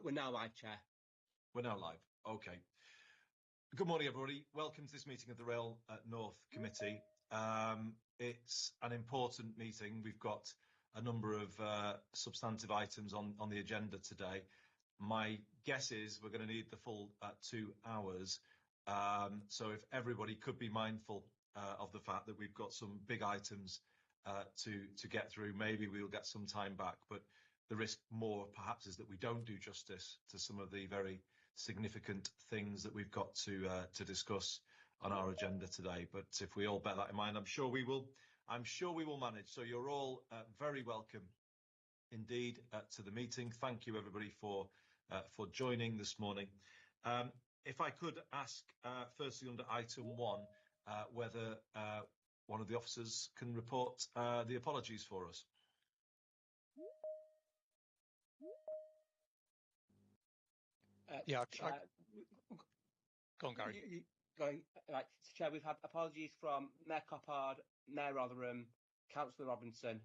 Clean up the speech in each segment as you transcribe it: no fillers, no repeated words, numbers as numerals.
We're now live, Chair. We're now live. Okay. Good morning, everybody. Welcome to this meeting of the Rail North Committee. It's an important meeting. We've got a number of substantive items on the agenda today. My guess is we're going to need the full 2 hours. So if everybody could be mindful of the fact that we've got some big items to get through, maybe we'll get some time back. But the risk more perhaps is that we don't do justice to some of the very significant things that we've got to discuss on our agenda today. But if we all bear that in mind, I'm sure we will manage. So you're all very welcome indeed to the meeting. Thank you everybody for joining this morning. If I could ask firstly under item 1 whether one of the officers can report the apologies for us. Go on, Gary. Right, so Chair, we've had apologies from Mayor Coppard, Mayor Rotherham, Councillor Robinson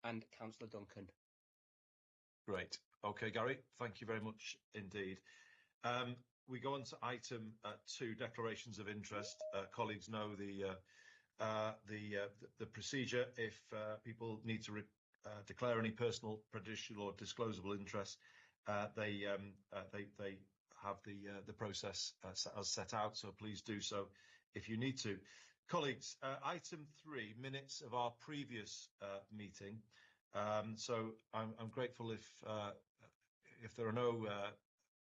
and Councillor Duncan. Great. Okay, Gary, thank you very much indeed. We go on to item 2, declarations of interest. Colleagues know the procedure. If people need to declare any personal, prejudicial or disclosable interest, they have the process as set out, so please do so if you need to. Colleagues, item 3, minutes of our previous meeting. So I'm grateful if there are no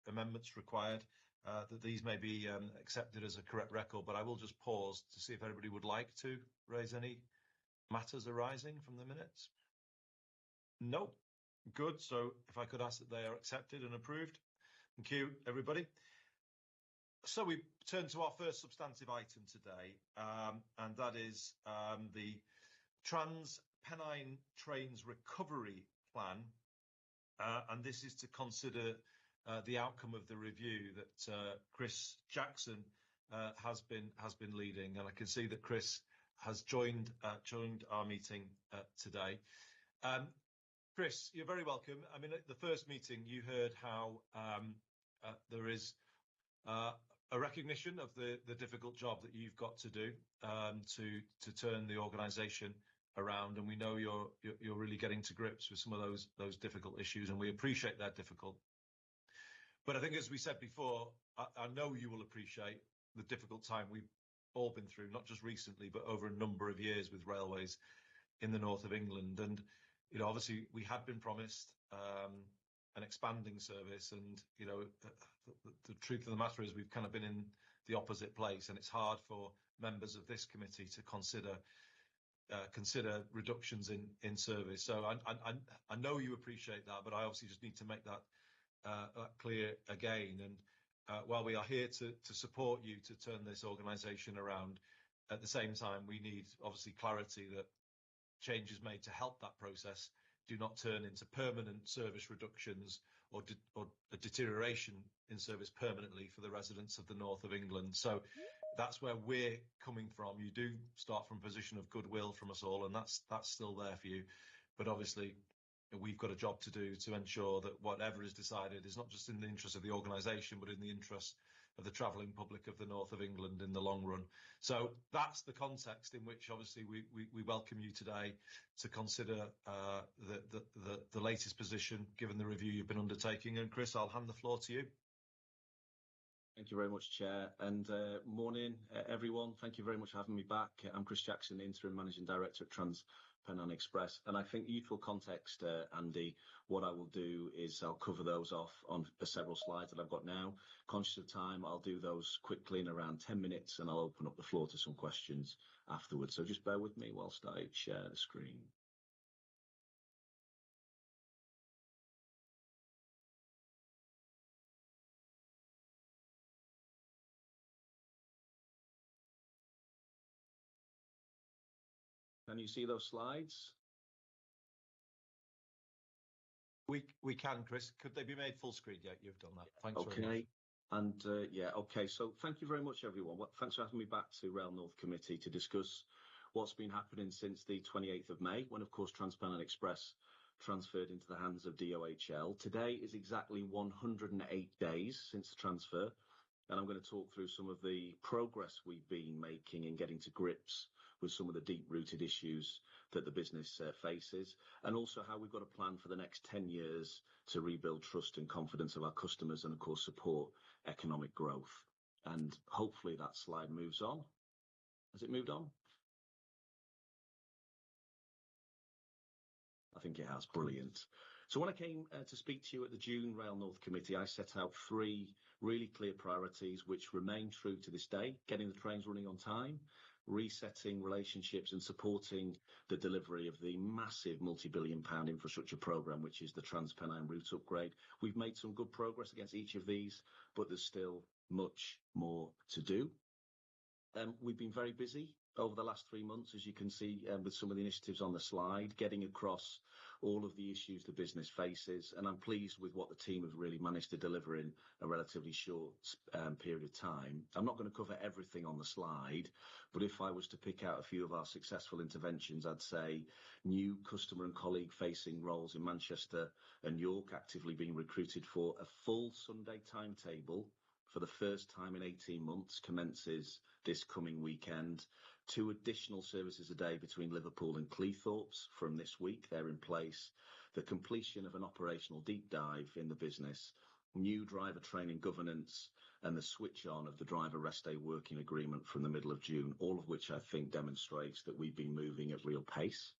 amendments required, that these may be accepted as a correct record, but I will just pause to see if anybody would like to raise any matters arising from the minutes. No? Good. So if I could ask that they are accepted and approved. Thank you, everybody. So we turn to our first substantive item today, and that is the Trans-Pennine Trains Recovery Plan, and this is to consider the outcome of the review that Chris Jackson has been leading, and I can see that Chris has joined our meeting today. Chris, you're very welcome. I mean, at the first meeting, you heard how there is a recognition of the difficult job that you've got to do to turn the organisation around, and we know you're really getting to grips with some of those difficult issues, and we appreciate that difficult. But I think, as we said before, I know you will appreciate the difficult time we've all been through, not just recently, but over a number of years with railways in the north of England. And you know, obviously, we had been promised an expanding service, and you know, the truth of the matter is we've kind of been in the opposite place, and it's hard for members of this committee to consider reductions in service. So I know you appreciate that, but I obviously just need to make that clear again. And while we are here to support you to turn this organisation around, at the same time we need obviously clarity that changes made to help that process do not turn into permanent service reductions or a deterioration in service permanently for the residents of the north of England. So that's where we're coming from. You do start from a position of goodwill from us all, and that's still there for you. But obviously, we've got a job to do to ensure that whatever is decided is not just in the interest of the organisation, but in the interest of the travelling public of the north of England in the long run. So that's the context in which obviously we welcome you today to consider the latest position given the review you've been undertaking. And Chris, I'll hand the floor to you. Thank you very much, Chair, and morning everyone. Thank you very much for having me back. I'm Chris Jackson, Interim Managing Director at Trans-Pennine Express, and I think useful context, Andy, what I will do is I'll cover those off on the several slides that I've got now. Conscious of time, I'll do those quickly in around 10 minutes, and I'll open up the floor to some questions afterwards. So just bear with me whilst I share the screen. Can you see those slides? We can, Chris. Could they be made full screen? Yeah, you've done that. Thanks very much. Okay. And yeah, okay. So thank you very much, everyone. Thanks for having me back to Rail North Committee to discuss what's been happening since the 28th of May, when, of course, Trans-Pennine Express transferred into the hands of DOHL. Today is exactly 108 days since the transfer, and I'm going to talk through some of the progress we've been making in getting to grips with some of the deep-rooted issues that the business faces, and also how we've got a plan for the next 10 years to rebuild trust and confidence of our customers and, of course, support economic growth. And hopefully that slide moves on. Has it moved on? I think it has. Brilliant. So when I came to speak to you at the June Rail North Committee, I set out 3 really clear priorities which remain true to this day: getting the trains running on time, resetting relationships and supporting the delivery of the massive multi-billion-pound infrastructure programme, which is the Trans-Pennine route upgrade. We've made some good progress against each of these, but there's still much more to do. We've been very busy over the last 3 months, as you can see, with some of the initiatives on the slide, getting across all of the issues the business faces, and I'm pleased with what the team have really managed to deliver in a relatively short period of time. I'm not going to cover everything on the slide, but if I was to pick out a few of our successful interventions, I'd say new customer and colleague facing roles in Manchester and York actively being recruited for. A full Sunday timetable for the first time in 18 months commences this coming weekend. 2 additional services a day between Liverpool and Cleethorpes from this week. They're in place. The completion of an operational deep dive in the business, new driver training governance, and the switch on of the driver rest day working agreement from the middle of June, all of which I think demonstrates that we've been moving at real pace.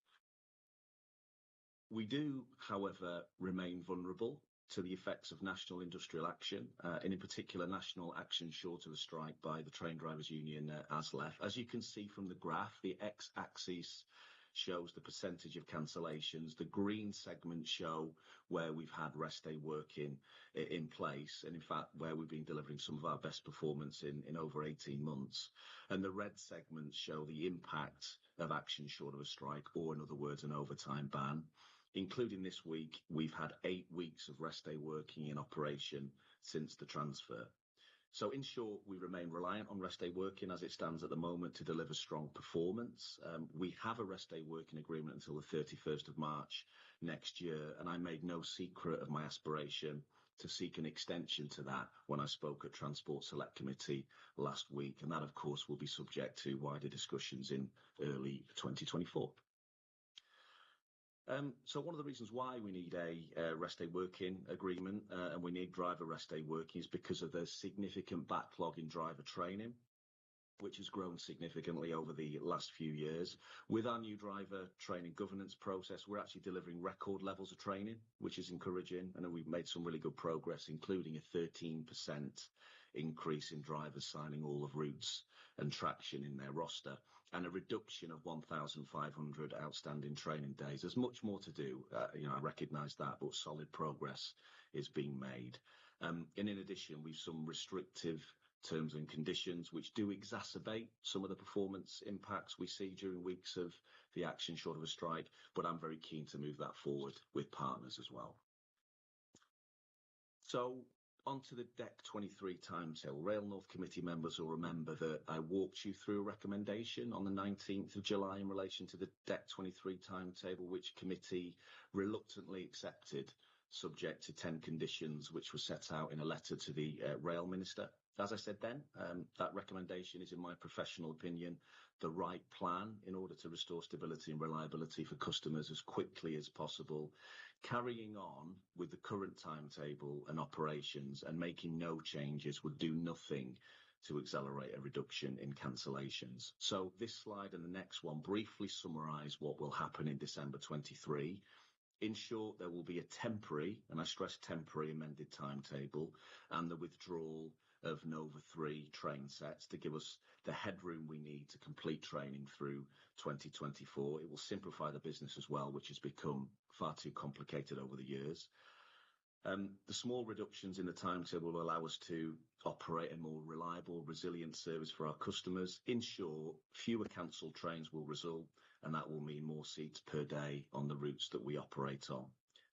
We do, however, remain vulnerable to the effects of national industrial action, and in particular national action short of a strike by the Train Drivers Union, ASLEF. As you can see from the graph, the x-axis shows the percentage of cancellations. The green segments show where we've had rest day working in place, and in fact where we've been delivering some of our best performance in over 18 months. And the red segments show the impact of action short of a strike, or in other words, an overtime ban. Including this week, we've had 8 weeks of rest day working in operation since the transfer. So in short, we remain reliant on rest day working as it stands at the moment to deliver strong performance. We have a rest day working agreement until the 31st of March next year, and I made no secret of my aspiration to seek an extension to that when I spoke at Transport Select Committee last week, and that of course will be subject to wider discussions in early 2024. So one of the reasons why we need a rest day working agreement and we need driver rest day working is because of the significant backlog in driver training, which has grown significantly over the last few years. With our new driver training governance process, we're actually delivering record levels of training, which is encouraging, and we've made some really good progress, including a 13% increase in drivers signing all of routes and traction in their roster, and a reduction of 1,500 outstanding training days. There's much more to do, I recognise that, but solid progress is being made. And in addition, we've some restrictive terms and conditions which do exacerbate some of the performance impacts we see during weeks of the action short of a strike, but I'm very keen to move that forward with partners as well. So onto the DEC 23 timetable. Rail North Committee members will remember that I walked you through a recommendation on the 19th of July in relation to the DEC 23 timetable, which committee reluctantly accepted, subject to 10 conditions which were set out in a letter to the Rail Minister. As I said then, that recommendation is, in my professional opinion, the right plan in order to restore stability and reliability for customers as quickly as possible. Carrying on with the current timetable and operations and making no changes would do nothing to accelerate a reduction in cancellations. So this slide and the next one briefly summarise what will happen in December 23. In short, there will be a temporary, and I stress temporary, amended timetable and the withdrawal of Nova 3 train sets to give us the headroom we need to complete training through 2024. It will simplify the business as well, which has become far too complicated over the years. The small reductions in the timetable will allow us to operate a more reliable, resilient service for our customers. In short, fewer cancelled trains will result, and that will mean more seats per day on the routes that we operate on.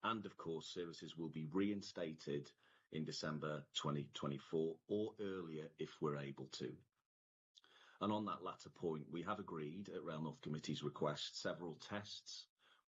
And of course, services will be reinstated in December 2024 or earlier if we're able to. And on that latter point, we have agreed at Rail North Committee's request several tests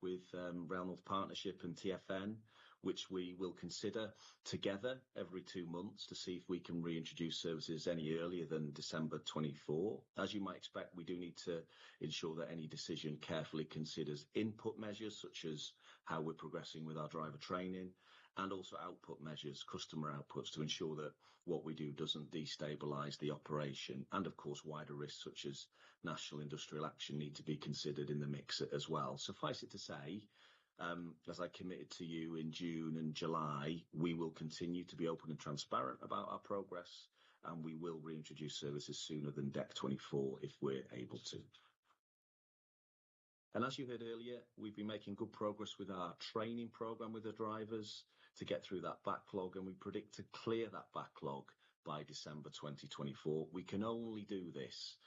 with Rail North Partnership and TfN, which we will consider together every 2 months to see if we can reintroduce services any earlier than December 24. As you might expect, we do need to ensure that any decision carefully considers input measures, such as how we're progressing with our driver training, and also output measures, customer outputs, to ensure that what we do doesn't destabilise the operation. And of course, wider risks such as national industrial action need to be considered in the mix as well. Suffice it to say, as I committed to you in June and July, we will continue to be open and transparent about our progress, and we will reintroduce services sooner than DEC 24 if we're able to. And as you heard earlier, we've been making good progress with our training programme with the drivers to get through that backlog, and we predict to clear that backlog by December 2024. We can only do this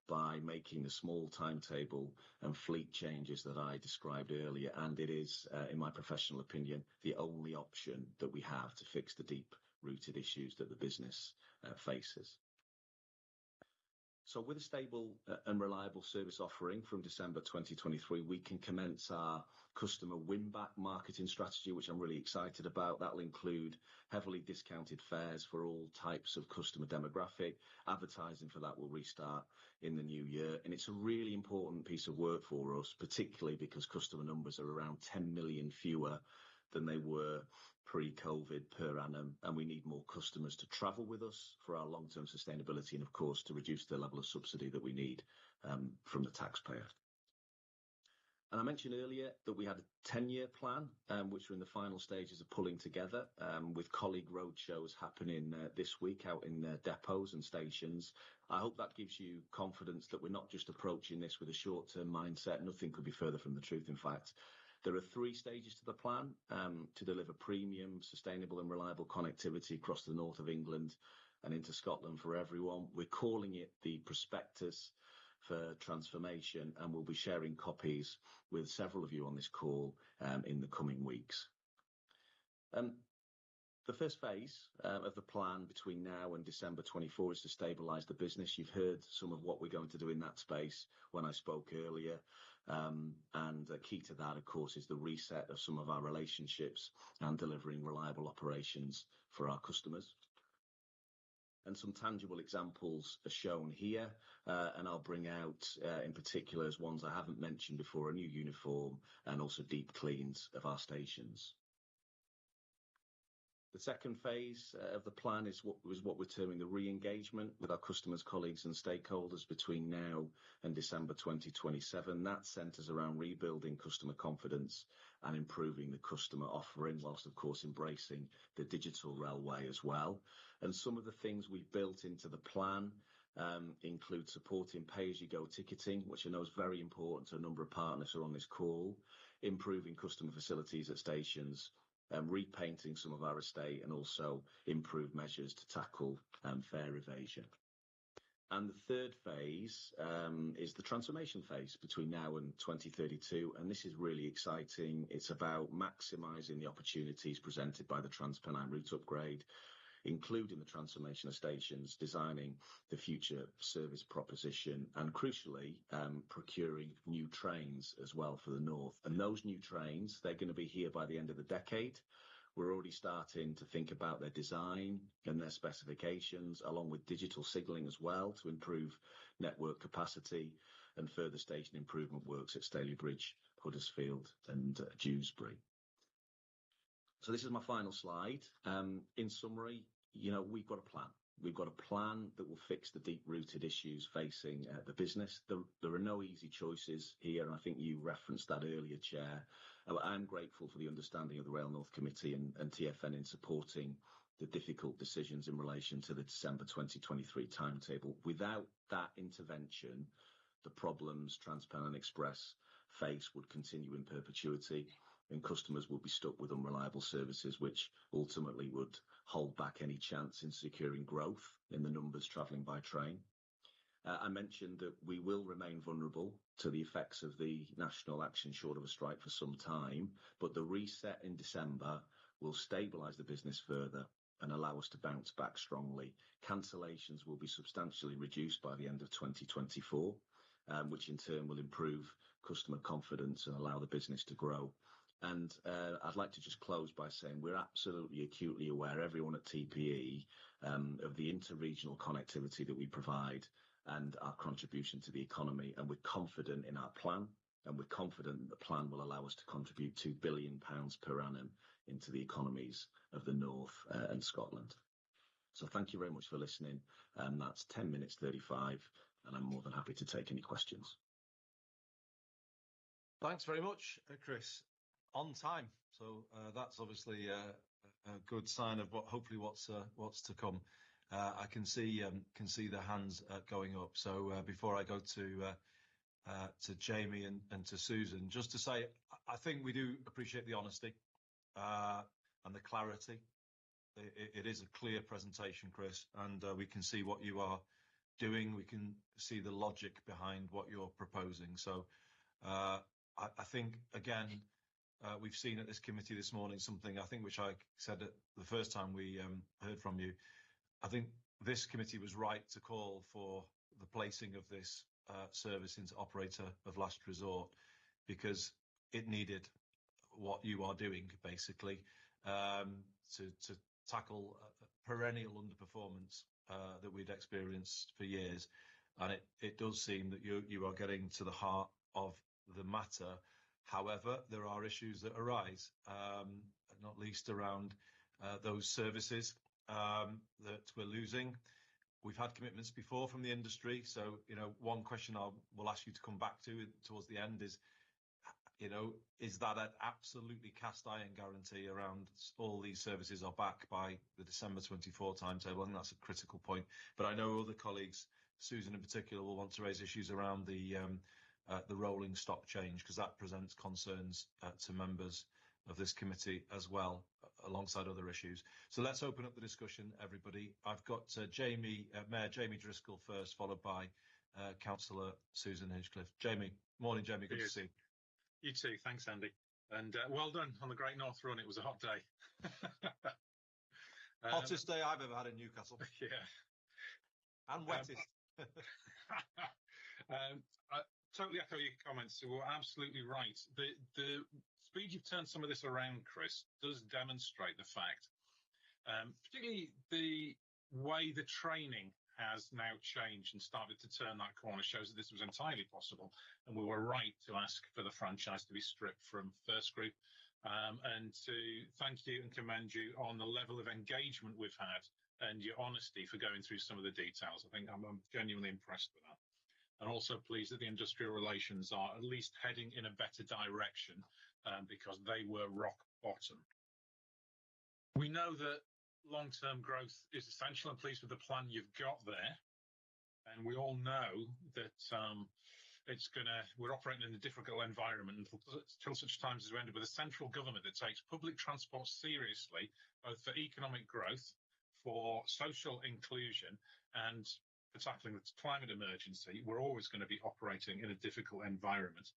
by making the small timetable and fleet changes that I described earlier, and it is, in my professional opinion, the only option that we have to fix the deep-rooted issues that the business faces. So with a stable and reliable service offering from December 2023, we can commence our customer win-back marketing strategy, which I'm really excited about. That will include heavily discounted fares for all types of customer demographic. Advertising for that will restart in the new year. And it's a really important piece of work for us, particularly because customer numbers are around 10 million fewer than they were pre-COVID per annum, and we need more customers to travel with us for our long-term sustainability and, of course, to reduce the level of subsidy that we need from the taxpayer. And I mentioned earlier that we had a 10-year plan, which we're in the final stages of pulling together, with colleague roadshows happening this week out in depots and stations. I hope that gives you confidence that we're not just approaching this with a short-term mindset. Nothing could be further from the truth, in fact. There are 3 stages to the plan to deliver premium, sustainable and reliable connectivity across the north of England and into Scotland for everyone. We're calling it the Prospectus for Transformation, and we'll be sharing copies with several of you on this call in the coming weeks. The first phase of the plan between now and December 24 is to stabilise the business. You've heard some of what we're going to do in that space when I spoke earlier. And key to that, of course, is the reset of some of our relationships and delivering reliable operations for our customers. And some tangible examples are shown here, and I'll bring out in particular as ones I haven't mentioned before, a new uniform and also deep cleans of our stations. The second phase of the plan is what we're terming the re-engagement with our customers, colleagues and stakeholders between now and December 2027. That centres around rebuilding customer confidence and improving the customer offering, whilst of course embracing the digital railway as well. And some of the things we've built into the plan include supporting pay-as-you-go ticketing, which I know is very important to a number of partners who are on this call, improving customer facilities at stations, repainting some of our estate, and also improved measures to tackle fare evasion. And the third phase is the transformation phase between now and 2032, and this is really exciting. It's about maximising the opportunities presented by the Transpennine route upgrade, including the transformation of stations, designing the future service proposition, and crucially, procuring new trains as well for the north. And those new trains, they're going to be here by the end of the decade. We're already starting to think about their design and their specifications, along with digital signalling as well, to improve network capacity and further station improvement works at Stalybridge, Huddersfield and Dewsbury. So this is my final slide. In summary, we've got a plan. We've got a plan that will fix the deep-rooted issues facing the business. There are no easy choices here, and I think you referenced that earlier, Chair. I'm grateful for the understanding of the Rail North Committee and TfN in supporting the difficult decisions in relation to the December 2023 timetable. Without that intervention, the problems Transpennine Express face would continue in perpetuity, and customers will be stuck with unreliable services, which ultimately would hold back any chance in securing growth in the numbers travelling by train. I mentioned that we will remain vulnerable to the effects of the national action short of a strike for some time, but the reset in December will stabilise the business further and allow us to bounce back strongly. Cancellations will be substantially reduced by the end of 2024, which in turn will improve customer confidence and allow the business to grow. And I'd like to just close by saying we're absolutely acutely aware, everyone at TPE, of the interregional connectivity that we provide and our contribution to the economy. And we're confident in our plan, and we're confident that the plan will allow us to contribute £2 billion per annum into the economies of the North and Scotland. So thank you very much for listening. That's 10 minutes 35, and I'm more than happy to take any questions. Thanks very much, Chris. On time, so that's obviously a good sign of hopefully what's to come. I can see the hands going up. So before I go to Jamie and to Susan, just to say, I think we do appreciate the honesty and the clarity. It is a clear presentation, Chris, and we can see what you are doing. We can see the logic behind what you're proposing. So I think, again, we've seen at this committee this morning something, I think, which I said the first time we heard from you. I think this committee was right to call for the placing of this service into operator of last resort, because it needed what you are doing, basically, to tackle perennial underperformance that we'd experienced for years. And it does seem that you are getting to the heart of the matter. However, there are issues that arise, not least around those services that we're losing. We've had commitments before from the industry. So, one question we'll ask you to come back to towards the end is, is that an absolutely cast iron guarantee around all these services are back by the December 24 timetable? I think that's a critical point. But I know other colleagues, Susan in particular, will want to raise issues around the rolling stock change, because that presents concerns to members of this committee as well, alongside other issues. So let's open up the discussion, everybody. I've got Mayor Jamie Driscoll first, followed by Councillor Susan Hinchcliffe. Jamie. Morning, Jamie. Good to see you. You too. Thanks, Andy. And well done on the Great North Run. It was a hot day. Hottest day I've ever had in Newcastle. Yeah. And wettest. I totally echo your comments. So we're absolutely right. The speed you've turned some of this around, Chris, does demonstrate the fact, particularly the way the training has now changed and started to turn that corner, shows that this was entirely possible. And we were right to ask for the franchise to be stripped from First Group, and to thank you and commend you on the level of engagement we've had and your honesty for going through some of the details. I think I'm genuinely impressed with that. And also pleased that the industrial relations are at least heading in a better direction, because they were rock bottom. We know that long-term growth is essential, and pleased with the plan you've got there. And we all know that we're operating in a difficult environment until such times as we end up with a central government that takes public transport seriously, both for economic growth, for social inclusion, and for tackling the climate emergency. We're always going to be operating in a difficult environment.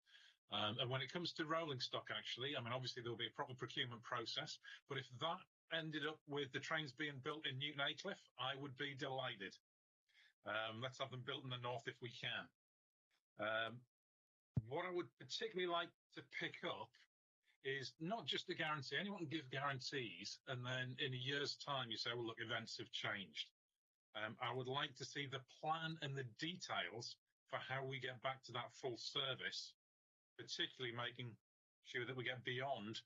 And when it comes to rolling stock, actually, obviously there'll be a proper procurement process, but if that ended up with the trains being built in Newton Aycliffe, I would be delighted. Let's have them built in the north if we can. What I would particularly like to pick up is not just a guarantee. Anyone can give guarantees, and then in a year's time you say, well, look, events have changed. I would like to see the plan and the details for how we get back to that full service, particularly making sure that we get beyond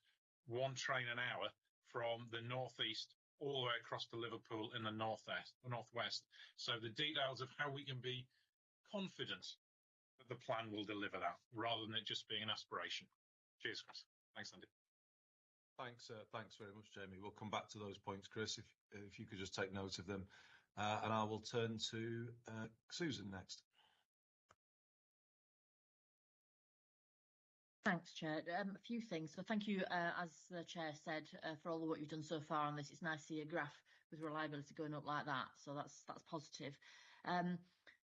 one train an hour from the northeast all the way across to Liverpool in the northwest. So the details of how we can be confident that the plan will deliver that, rather than it just being an aspiration. Cheers, Chris. Thanks, Andy. Thanks very much, Jamie. We'll come back to those points, Chris, if you could just take note of them. And I will turn to Susan next. Thanks, Chair. A few things. So thank you, as the Chair said, for all the work you've done so far on this. It's nice to see a graph with reliability going up like that. So that's positive.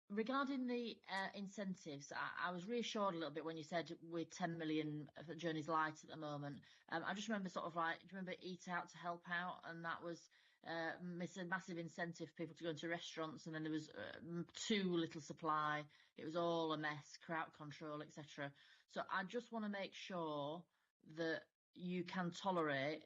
Regarding the incentives, I was reassured a little bit when you said we're 10 million for Journeys Light at the moment. I just remember do you remember Eat Out to Help Out? And that was It's a massive incentive for people to go into restaurants, and then there was too little supply. It was all a mess, crowd control, etc. So I just want to make sure that you can tolerate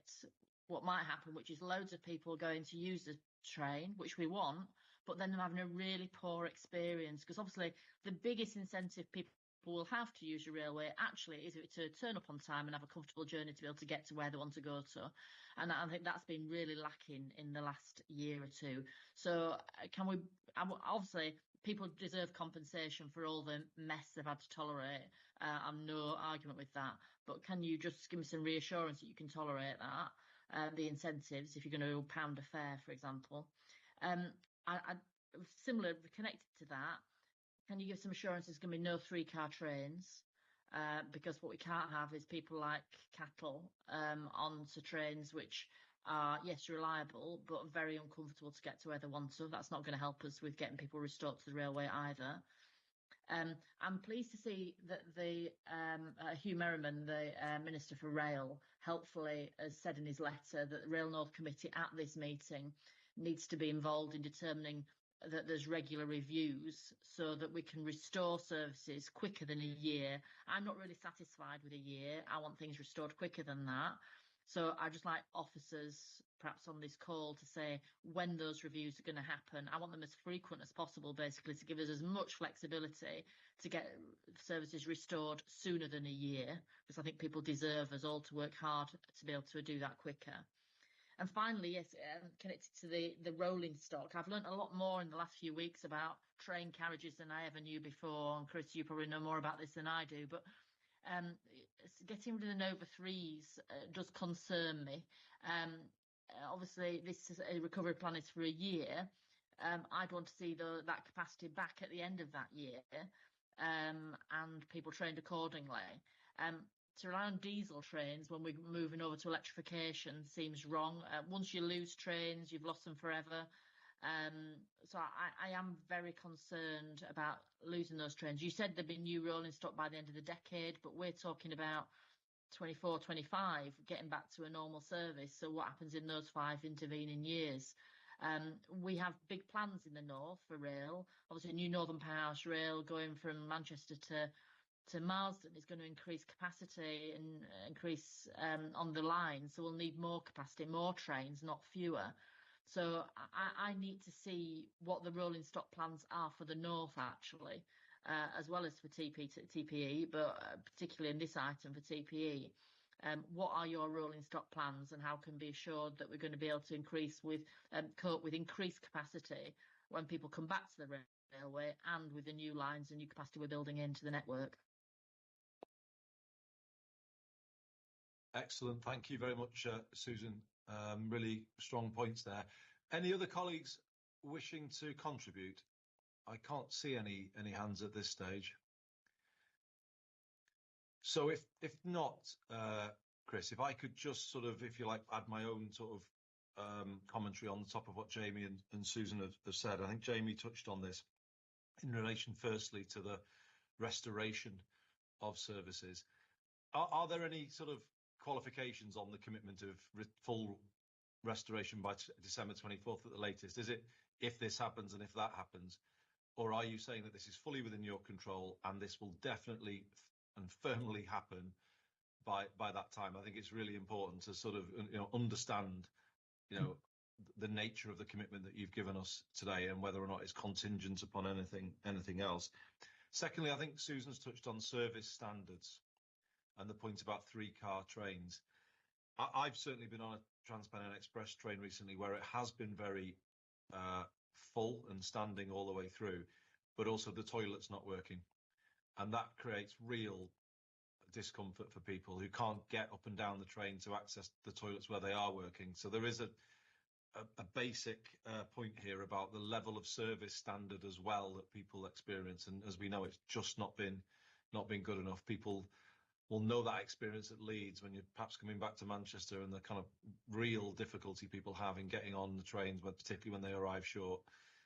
what might happen, which is loads of people going to use the train, which we want, but then them having a really poor experience. Because obviously the biggest incentive people will have to use your railway actually is to turn up on time and have a comfortable journey to be able to get to where they want to go to. And I think that's been really lacking in the last year or two. So can we, obviously people deserve compensation for all the mess they've had to tolerate. I'm no argument with that, but can you just give me some reassurance that you can tolerate that, the incentives, if you're going to pound a fare, for example. I similar, connected to that, can you give some assurance there's going to be no 3-car trains? Because what we can't have is people like cattle onto trains which are, yes, reliable, but very uncomfortable to get to where they want to. That's not going to help us with getting people restored to the railway either. I'm pleased to see that the Hugh Merriman, the Minister for Rail, helpfully has said in his letter that the Rail North Committee at this meeting needs to be involved in determining that there's regular reviews so that we can restore services quicker than a year. I'm not really satisfied with a year. I want things restored quicker than that. So I just like officers, perhaps on this call, to say when those reviews are going to happen. I want them as frequent as possible, basically, to give us as much flexibility to get services restored sooner than a year, because I think people deserve us all to work hard to be able to do that quicker. And finally, yes, connected to the rolling stock, I've learnt a lot more in the last few weeks about train carriages than I ever knew before. And Chris, you probably know more about this than I do, but getting rid of the Nova 3s does concern me. Obviously, this recovery plan is for a year. I'd want to see that capacity back at the end of that year, and people trained accordingly. To rely on diesel trains when we're moving over to electrification seems wrong. Once you lose trains, you've lost them forever. So I am very concerned about losing those trains. You said there'd be new rolling stock by the end of the decade, but we're talking about 24, 25 getting back to a normal service. So what happens in those 5 intervening years? We have big plans in the north for rail. Obviously, new Northern Powerhouse Rail going from Manchester to Marsden is going to increase capacity and increase on the line. So we'll need more capacity, more trains, not fewer. So I need to see what the rolling stock plans are for the north, actually, as well as for TPE, but particularly in this item for TPE. What are your rolling stock plans, and how can be assured that we're going to be able to cope with increased capacity when people come back to the railway, and with the new lines and new capacity we're building into the network? Excellent. Thank you very much, Susan. Really strong points there. Any other colleagues wishing to contribute? I can't see any hands at this stage. So if not, Chris, if I could just sort of, if you like, add my own sort of commentary on the top of what Jamie and Susan have said. I think Jamie touched on this in relation, firstly, to the restoration of services. Are there any sort of qualifications on the commitment of full restoration by December 24th at the latest? Is it if this happens and if that happens? Or are you saying that this is fully within your control and this will definitely and firmly happen by that time? I think it's really important to sort of understand the nature of the commitment that you've given us today, and whether or not it's contingent upon anything else. Secondly, I think Susan's touched on service standards and the point about 3-car trains. I've certainly been on a Transpennine Express train recently where it has been very full and standing all the way through, but also the toilet's not working. And that creates real discomfort for people who can't get up and down the train to access the toilets where they are working. So there is a basic point here about the level of service standard as well that people experience. And as we know, it's just not been good enough. People will know that experience at Leeds when you're perhaps coming back to Manchester, and the kind of real difficulty people have in getting on the trains, but particularly when they arrive short.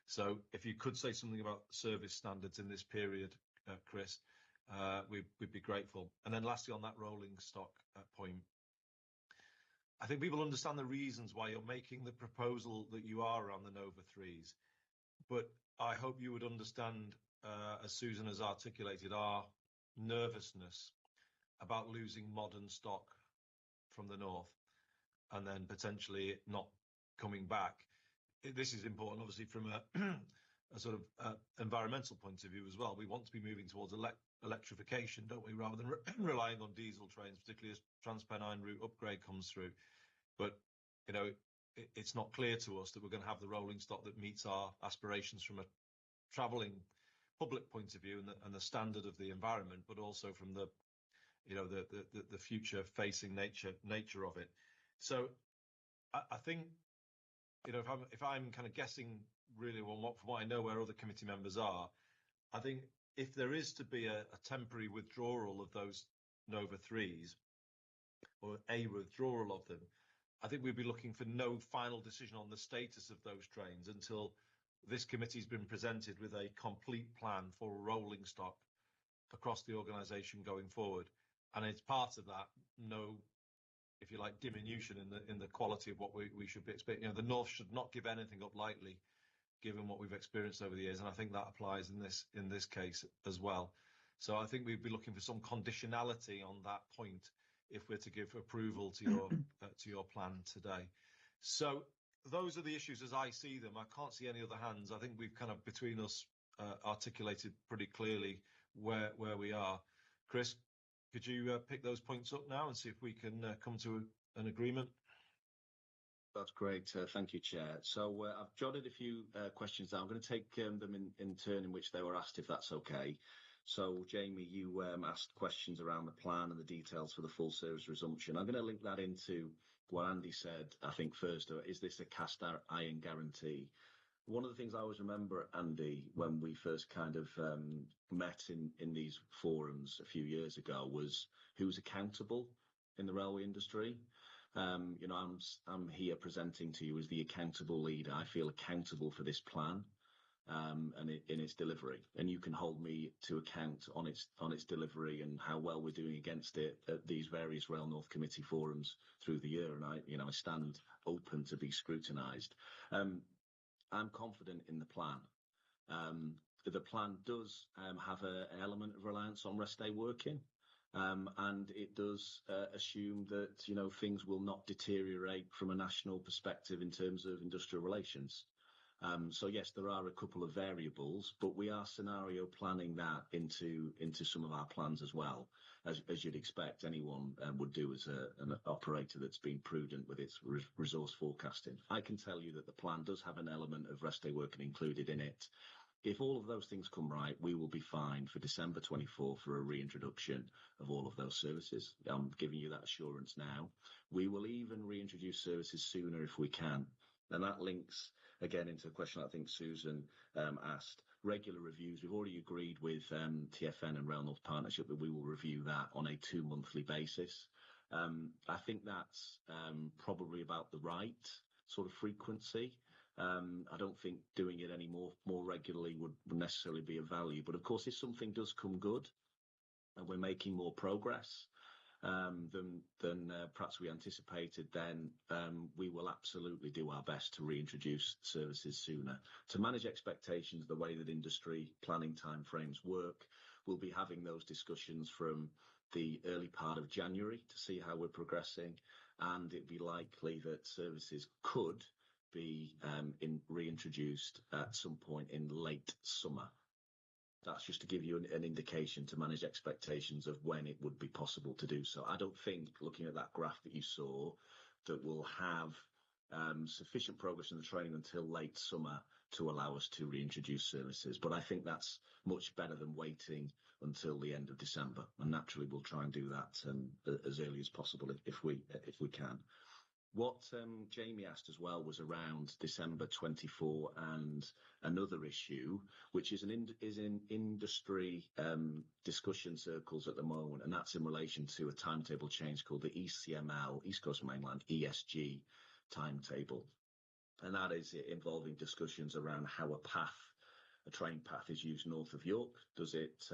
So if you could say something about service standards in this period, Chris, we'd be grateful. And then lastly, on that rolling stock point, I think people understand the reasons why you're making the proposal that you are on the Nova 3s, but I hope you would understand, as Susan has articulated, our nervousness about losing modern stock from the north and then potentially it not coming back. This is important, obviously, from a sort of environmental point of view as well. We want to be moving towards electrification, don't we, rather than relying on diesel trains, particularly as Transpennine route upgrade comes through. But, you know, it's not clear to us that we're going to have the rolling stock that meets our aspirations from a travelling public point of view and the standard of the environment, but also from the, you know, the future facing nature of it. So I think, you know, if I'm kind of guessing really on from what I know where other committee members are, I think if there is to be a temporary withdrawal of those Nova 3s or a withdrawal of them, I think we'd be looking for no final decision on the status of those trains until this committee's been presented with a complete plan for rolling stock across the organisation going forward. And it's part of that, no, if you like, diminution in the quality of what we should be expecting. You know, the North should not give anything up lightly, given what we've experienced over the years, and I think that applies in this case as well. So I think we'd be looking for some conditionality on that point if we're to give approval to your plan today. So those are the issues as I see them. I can't see any other hands. I think we've kind of between us articulated pretty clearly where we are. Chris, could you pick those points up now and see if we can come to an agreement? That's great. Thank you, Chair. So I've jotted a few questions down. I'm going to take them in turn in which they were asked, if that's okay. So, Jamie, you asked questions around the plan and the details for the full service resumption. I'm going to link that into what Andy said, I think, first. Is this a cast iron guarantee? One of the things I always remember, Andy, when we first kind of met in these forums a few years ago, was who's accountable in the railway industry. You know, I'm here presenting to you as the accountable leader. I feel accountable for this plan and in its delivery, and you can hold me to account on its delivery and how well we're doing against it at these various Rail North Committee forums through the year. And I stand open to be scrutinised. I'm confident in the plan. The plan does have an element of reliance on rest day working. And it does assume that, you know, things will not deteriorate from a national perspective in terms of industrial relations. So, yes, there are a couple of variables, but we are scenario planning that into some of our plans as well, as you'd expect anyone would do as an operator that's been prudent with its resource forecasting. I can tell you that the plan does have an element of rest day working included in it. If all of those things come right, we will be fine for December 24 for a reintroduction of all of those services. I'm giving you that assurance now. We will even reintroduce services sooner if we can. And that links, again, into a question I think Susan asked. Regular reviews. We've already agreed with TfN and Rail North Partnership that we will review that on a 2-monthly basis. I think that's probably about the right sort of frequency. I don't think doing it any more regularly would necessarily be of value. But of course, if something does come good and we're making more progress than perhaps we anticipated, then we will absolutely do our best to reintroduce services sooner. To manage expectations, the way that industry planning timeframes work, we'll be having those discussions from the early part of January to see how we're progressing, and it'd be likely that services could be reintroduced at some point in late summer. That's just to give you an indication to manage expectations of when it would be possible to do so. I don't think, looking at that graph that you saw, that we'll have sufficient progress in the training until late summer to allow us to reintroduce services. But I think that's much better than waiting until the end of December. And naturally, we'll try and do that as early as possible if we can. What Jamie asked as well was around December 24 and another issue, which is in industry discussion circles at the moment, and that's in relation to a timetable change called the ECML, East Coast Mainland ESG timetable. And that is involving discussions around how a train path is used north of York. Does it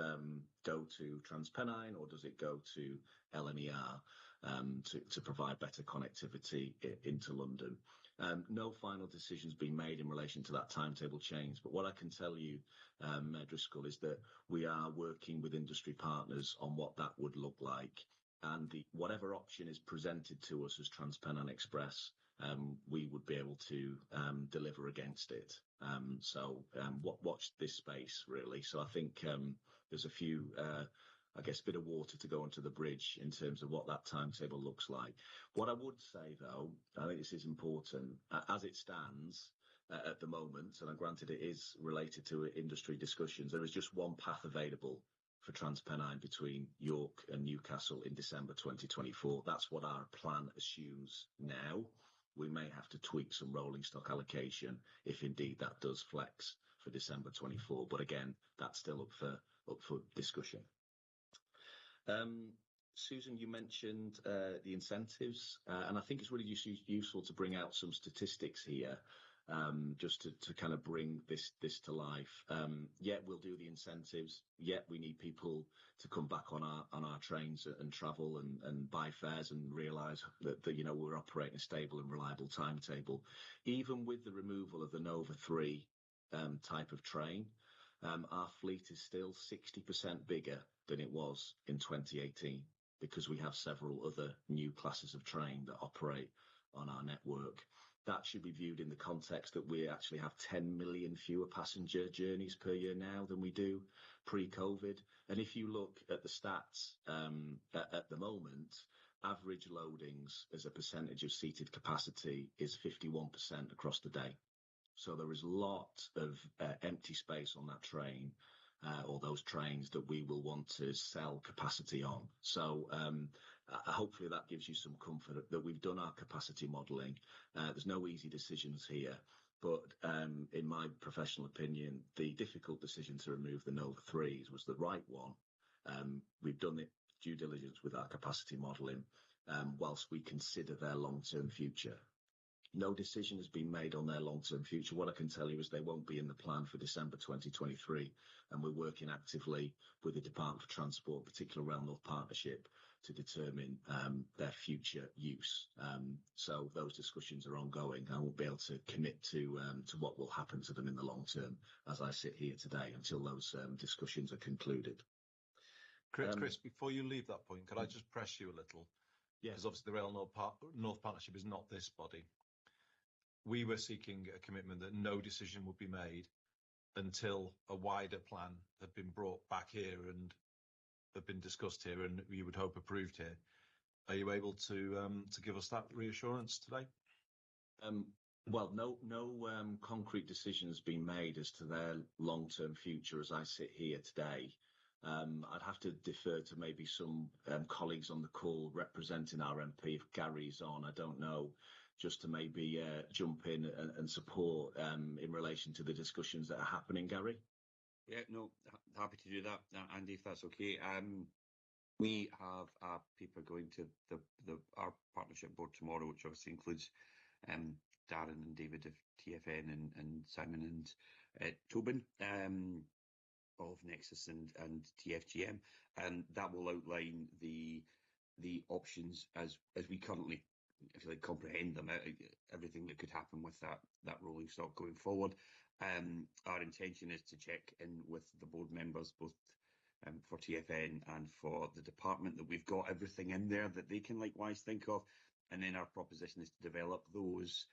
go to Transpennine or does it go to LNER? to provide better connectivity into London. No final decision's been made in relation to that timetable change, but what I can tell you, Driscoll, is that we are working with industry partners on what that would look like, and whatever option is presented to us as TransPennine Express, we would be able to deliver against it. Watch this space, really. So I think there's a few, I guess, bit of water to go onto the bridge in terms of what that timetable looks like. What I would say, though, I think this is important, as it stands at the moment, and granted it is related to industry discussions, there is just one path available for TransPennine between York and Newcastle in December 2024. That's what our plan assumes now. We may have to tweak some rolling stock allocation if indeed that does flex for December 24. But again, that's still up for discussion. Susan, you mentioned the incentives, and I think it's really useful to bring out some statistics here, just to kind of bring this to life. We'll do the incentives. We need people to come back on our trains and travel and buy fares and realise that we're operating a stable and reliable timetable. Even with the removal of the Nova 3 type of train, our fleet is still 60% bigger than it was in 2018 because we have several other new classes of train that operate on our network. That should be viewed in the context that we actually have 10 million fewer passenger journeys per year now than we do pre-COVID. And if you look at the stats at the moment, average loadings as a percentage of seated capacity is 51% across the day. So there is a lot of empty space on that train, or those trains that we will want to sell capacity on. So hopefully that gives you some comfort that we've done our capacity modelling. There's no easy decisions here, but in my professional opinion, the difficult decision to remove the Nova 3s was the right one. We've done it due diligence with our capacity modelling, whilst we consider their long-term future. No decision has been made on their long-term future. What I can tell you is they won't be in the plan for December 2023, and we're working actively with the Department for Transport, particularly around North Partnership, to determine their future use. So those discussions are ongoing. I won't be able to commit to what will happen to them in the long term as I sit here today until those discussions are concluded. Chris, before you leave that point, could I just press you a little? Yeah. Because obviously the Rail North Partnership is not this body. We were seeking a commitment that no decision would be made until a wider plan had been brought back here and had been discussed here and we would hope approved here. Are you able to give us that reassurance today? Well, no concrete decision has been made as to their long-term future as I sit here today. I'd have to defer to maybe some colleagues on the call representing our MP. If Gary's on, I don't know, just to maybe jump in and support in relation to the discussions that are happening, Gary? Yeah, no, happy to do that, Andy, if that's okay. We have a paper going to our partnership board tomorrow, which obviously includes Darren and David of TFN and Simon and Tobin of Nexus and TFGM, and that will outline the options as we currently, if you like, comprehend them, everything that could happen with that rolling stock going forward. Our intention is to check in with the board members, both for TFN and for the department, that we've got everything in there that they can likewise think of. And then our proposition is to develop those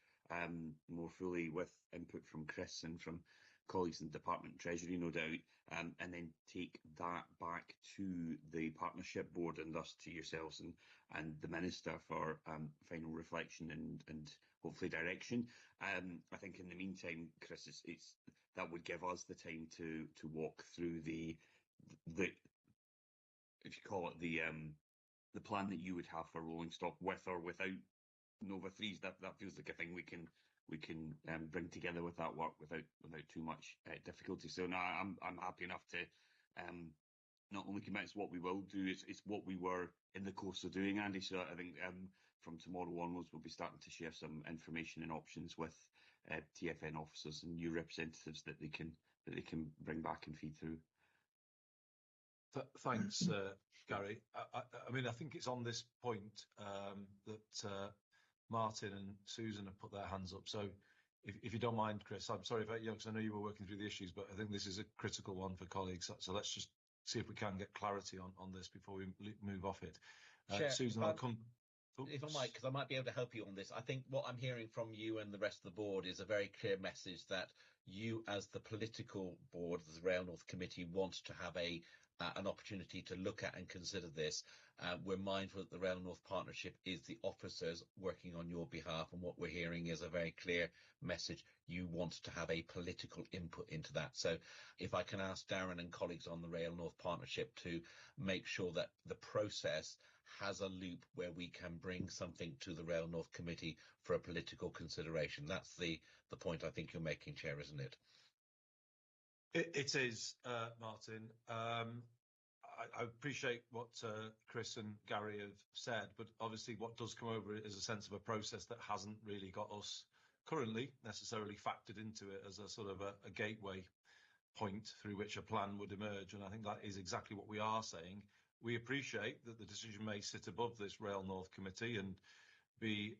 more fully with input from Chris and from colleagues in the Department of Treasury, no doubt, and then take that back to the partnership board and thus to yourselves and the Minister for final reflection and hopefully direction. I think in the meantime, Chris, it's that would give us the time to walk through the if you call it the plan that you would have for rolling stock with or without Nova 3s. That feels like a thing we can bring together with that work without too much difficulty. So no, I'm happy enough to not only commit it's what we will do, it's what we were in the course of doing, Andy. So I think from tomorrow onwards we'll be starting to share some information and options with TFN officers and new representatives that they can bring back and feed through. Thanks, Gary. I mean, I think it's on this point that Martin and Susan have put their hands up. So if you don't mind, Chris, I'm sorry about you, because I know you were working through the issues, but I think this is a critical one for colleagues. So let's just see if we can get clarity on this before we move off it. Chair, Susan, I'll come. If I might, because I might be able to help you on this. I think what I'm hearing from you and the rest of the board is a very clear message that you, as the political board, the Rail North Committee, want to have an opportunity to look at and consider this. We're mindful that the Rail North Partnership is the officers working on your behalf, and what we're hearing is a very clear message. You want to have a political input into that. So if I can ask Darren and colleagues on the Rail North Partnership to make sure that the process has a loop where we can bring something to the Rail North Committee for a political consideration. That's the point I think you're making, Chair, isn't it? It is, Martin. I appreciate what Chris and Gary have said, but obviously what does come over it is a sense of a process that hasn't really got us currently necessarily factored into it as a sort of a gateway point through which a plan would emerge. And I think that is exactly what we are saying. We appreciate that the decision may sit above this Rail North Committee and be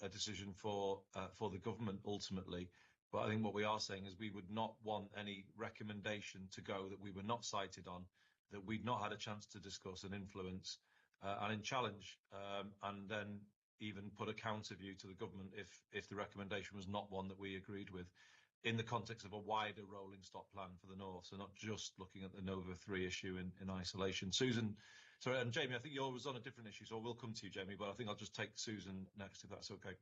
a decision for the government ultimately. But I think what we are saying is we would not want any recommendation to go that we were not cited on, that we'd not had a chance to discuss and influence and challenge, and then even put a counter view to the government if the recommendation was not one that we agreed with, in the context of a wider rolling stock plan for the North. So not just looking at the Nova 3 issue in isolation. Susan, sorry, and Jamie, I think yours was on a different issue, so we'll come to you, Jamie, but I think I'll just take Susan next, if that's okay.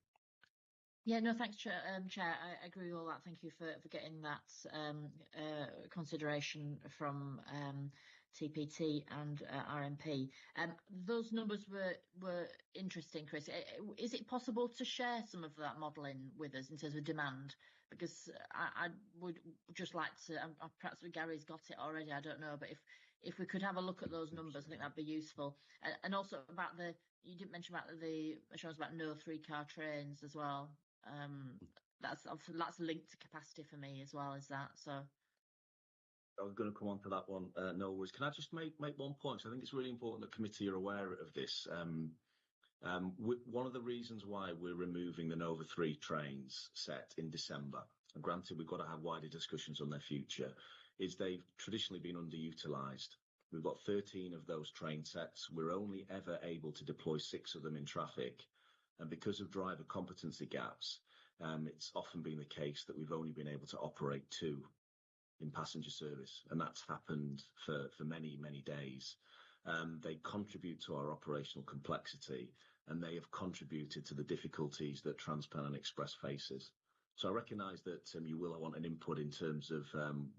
Yeah, no, thanks, Chair. I agree with all that. Thank you for getting that consideration from TPT and RMP. Those numbers were interesting, Chris. Is it possible to share some of that modelling with us in terms of demand? Because I would just like to, perhaps Gary's got it already, I don't know, but if we could have a look at those numbers, I think that'd be useful. And also about you didn't mention about the assurance about no 3-car trains as well. That's linked to capacity for me as well, is that? So I was going to come on to that one, no worries. Can I just make one point? So I think it's really important that committee are aware of this. One of the reasons why we're removing the Nova 3 trains set in December, and granted we've got to have wider discussions on their future, is they've traditionally been underutilised. We've got 13 of those train sets. We're only ever able to deploy 6 of them in traffic. And because of driver competency gaps, it's often been the case that we've only been able to operate 2 in passenger service. And that's happened for many, many days. They contribute to our operational complexity, and they have contributed to the difficulties that TransPennine Express faces. So I recognise that you will want an input in terms of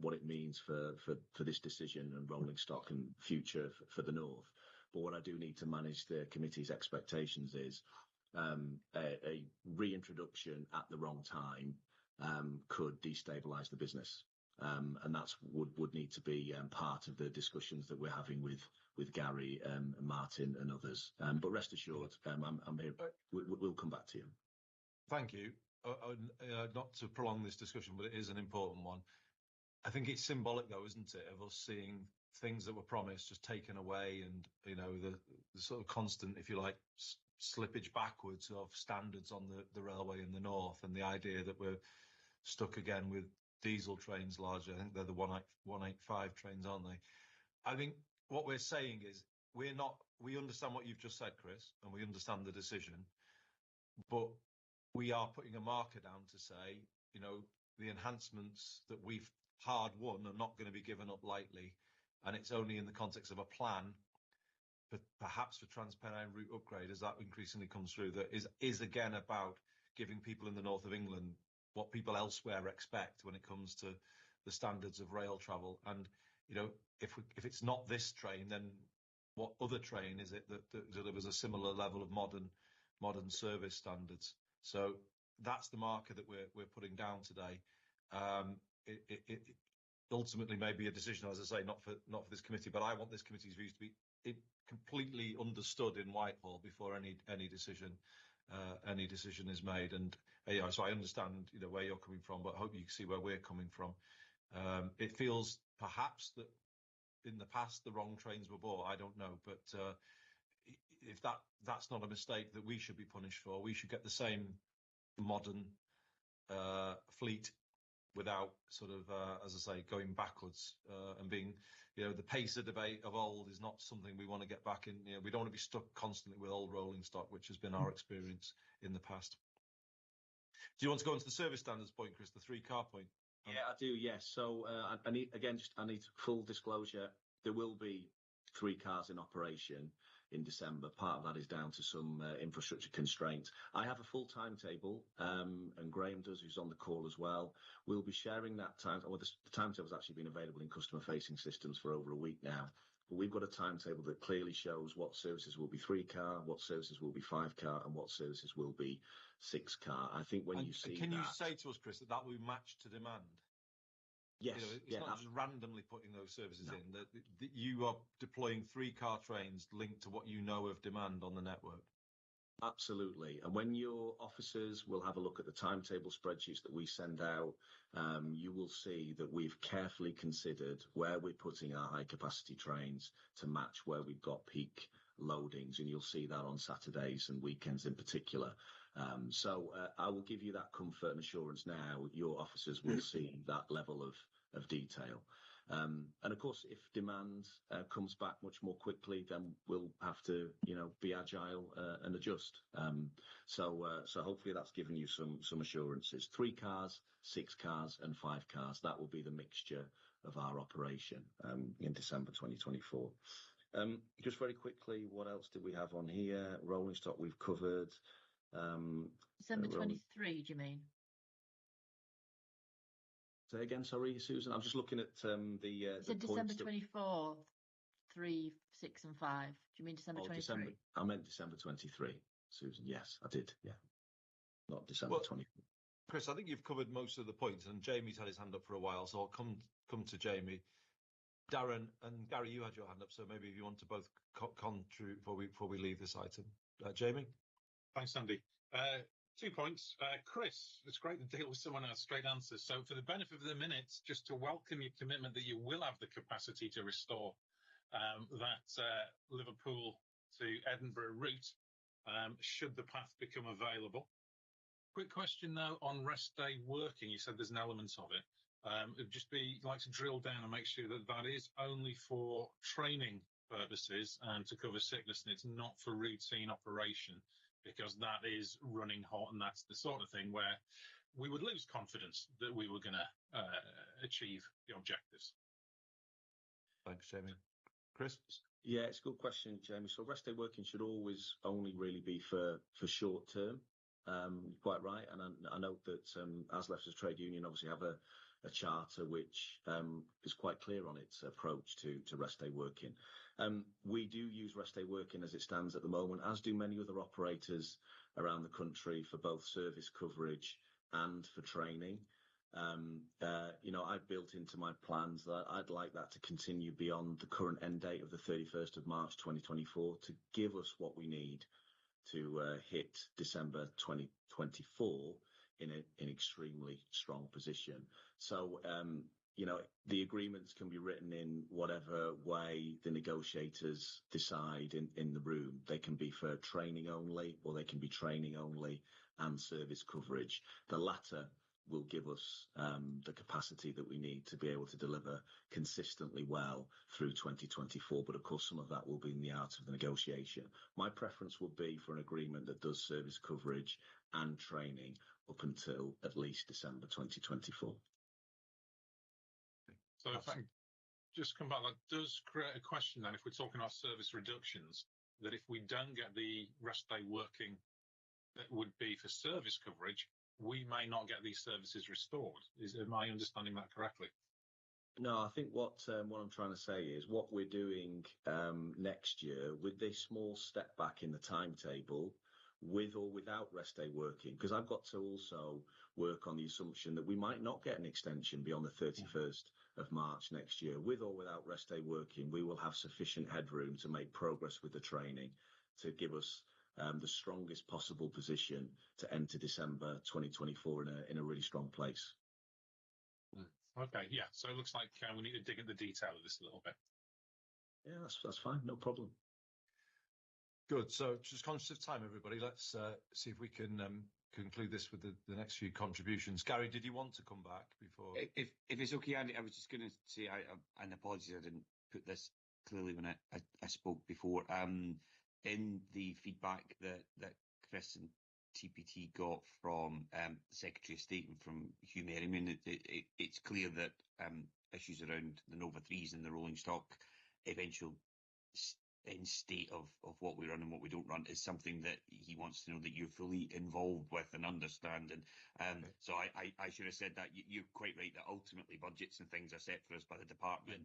what it means for this decision and rolling stock and future for the North. But what I do need to manage the committee's expectations is a reintroduction at the wrong time could destabilise the business. And that's would need to be part of the discussions that we're having with Gary, Martin and others. But rest assured, I'm here. We'll come back to you. Thank you. Not to prolong this discussion, but it is an important one. I think it's symbolic, though, isn't it, of us seeing things that were promised just taken away, and the sort of constant, if you like, slippage backwards of standards on the railway in the North, and the idea that we're stuck again with diesel trains largely. I think they're the 185 trains, aren't they? I think what we're saying is we understand what you've just said, Chris, and we understand the decision, but we are putting a marker down to say, the enhancements that we've hard won are not going to be given up lightly. And it's only in the context of a plan, but perhaps for TransPennine route upgrade, as that increasingly comes through, that is again about giving people in the North of England what people elsewhere expect when it comes to the standards of rail travel. And, if it's not this train, then what other train is it that delivers a similar level of modern service standards? So that's the marker that we're putting down today. It ultimately may be a decision, as I say, not for this committee, but I want this committee's views to be completely understood in Whitehall before any decision is made. And so I understand where you're coming from, but I hope you can see where we're coming from. It feels perhaps that in the past the wrong trains were bought. I don't know, but if that's not a mistake that we should be punished for, we should get the same modern fleet without sort of, as I say, going backwards and being, the pacer debate of old is not something we want to get back in. We don't want to be stuck constantly with old rolling stock, which has been our experience in the past. Do you want to go into the service standards point, Chris, the 3-car point? Yeah, I do. Yes. So I need full disclosure. There will be 3 cars in operation in December. Part of that is down to some infrastructure constraints. I have a full timetable, and Graham does, who's on the call as well. We'll be sharing that time. Well, the timetable's actually been available in customer-facing systems for over a week now. But we've got a timetable that clearly shows what services will be 3-car, what services will be 5-car, and what services will be 6-car. I think when you see can you say to us, Chris, that we match to demand? Yes. It's not just randomly putting those services in. That you are deploying 3-car trains linked to what you know of demand on the network. Absolutely. And when your officers will have a look at the timetable spreadsheets that we send out, you will see that we've carefully considered where we're putting our high capacity trains to match where we've got peak loadings. And you'll see that on Saturdays and weekends in particular. So I will give you that comfort and assurance now. Your officers will see that level of detail. And of course, if demand comes back much more quickly, then we'll have to, be agile and adjust. So hopefully that's given you some assurances. 3 cars, 6 cars, and 5 cars. That will be the mixture of our operation in December 2024. Just very quickly, what else did we have on here? Rolling stock we've covered. December 23, do you mean? Say again, sorry, Susan. I'm just looking at the December 24, 3, 6, and 5. Do you mean December 23? I meant December 23, Susan. Yes, I did. Yeah, not December 24. Chris, I think you've covered most of the points, and Jamie's had his hand up for a while, so I'll come to Jamie. Darren and Gary, you had your hand up, so maybe if you want to both contribute before we leave this item. Jamie? Thanks, Andy. 2 points. Chris, it's great to deal with someone who has straight answers. So for the benefit of the minutes, just to welcome your commitment that you will have the capacity to restore that Liverpool to Edinburgh route should the path become available. Quick question, though, on rest day working. You said there's an element of it. It'd just be like to drill down and make sure that that is only for training purposes and to cover sickness, and it's not for routine operation, because that is running hot, and that's the sort of thing where we would lose confidence that we were going to achieve the objectives. Thanks, Jamie. Chris? Yeah, it's a good question, Jamie. So rest day working should always only really be for short term. You're quite right. And I note that ASLEF as a trade union obviously have a charter which is quite clear on its approach to rest day working. We do use rest day working as it stands at the moment, as do many other operators around the country for both service coverage and for training. I've built into my plans that I'd like that to continue beyond the current end date of the 31st of March 2024 to give us what we need to hit December 2024 in an extremely strong position. So, the agreements can be written in whatever way the negotiators decide in the room. They can be for training only, or they can be training only and service coverage. The latter will give us the capacity that we need to be able to deliver consistently well through 2024. But of course, some of that will be in the art of the negotiation. My preference would be for an agreement that does service coverage and training up until at least December 2024. So if I can just come back, that does create a question then, if we're talking about service reductions, that if we don't get the rest day working that would be for service coverage, we may not get these services restored. Am I understanding that correctly? No, I think what I'm trying to say is what we're doing next year with this small step back in the timetable, with or without rest day working, because I've got to also work on the assumption that we might not get an extension beyond the 31st of March next year. With or without rest day working, we will have sufficient headroom to make progress with the training to give us the strongest possible position to enter December 2024 in a really strong place. Okay, yeah. So it looks like we need to dig into the detail of this a little bit. Yeah, that's fine. No problem. Good. So just conscious of time, everybody, let's see if we can conclude this with the next few contributions. Gary, did you want to come back before? If it's okay, Andy, I was just going to say, and apologies, I didn't put this clearly when I spoke before. In the feedback that Chris and TPT got from the Secretary of State and from Hugh Merriman, it's clear that issues around the Nova 3s and the rolling stock eventual in state of what we run and what we don't run is something that he wants to know that you're fully involved with and understand. And so I should have said that. You're quite right that ultimately budgets and things are set for us by the department,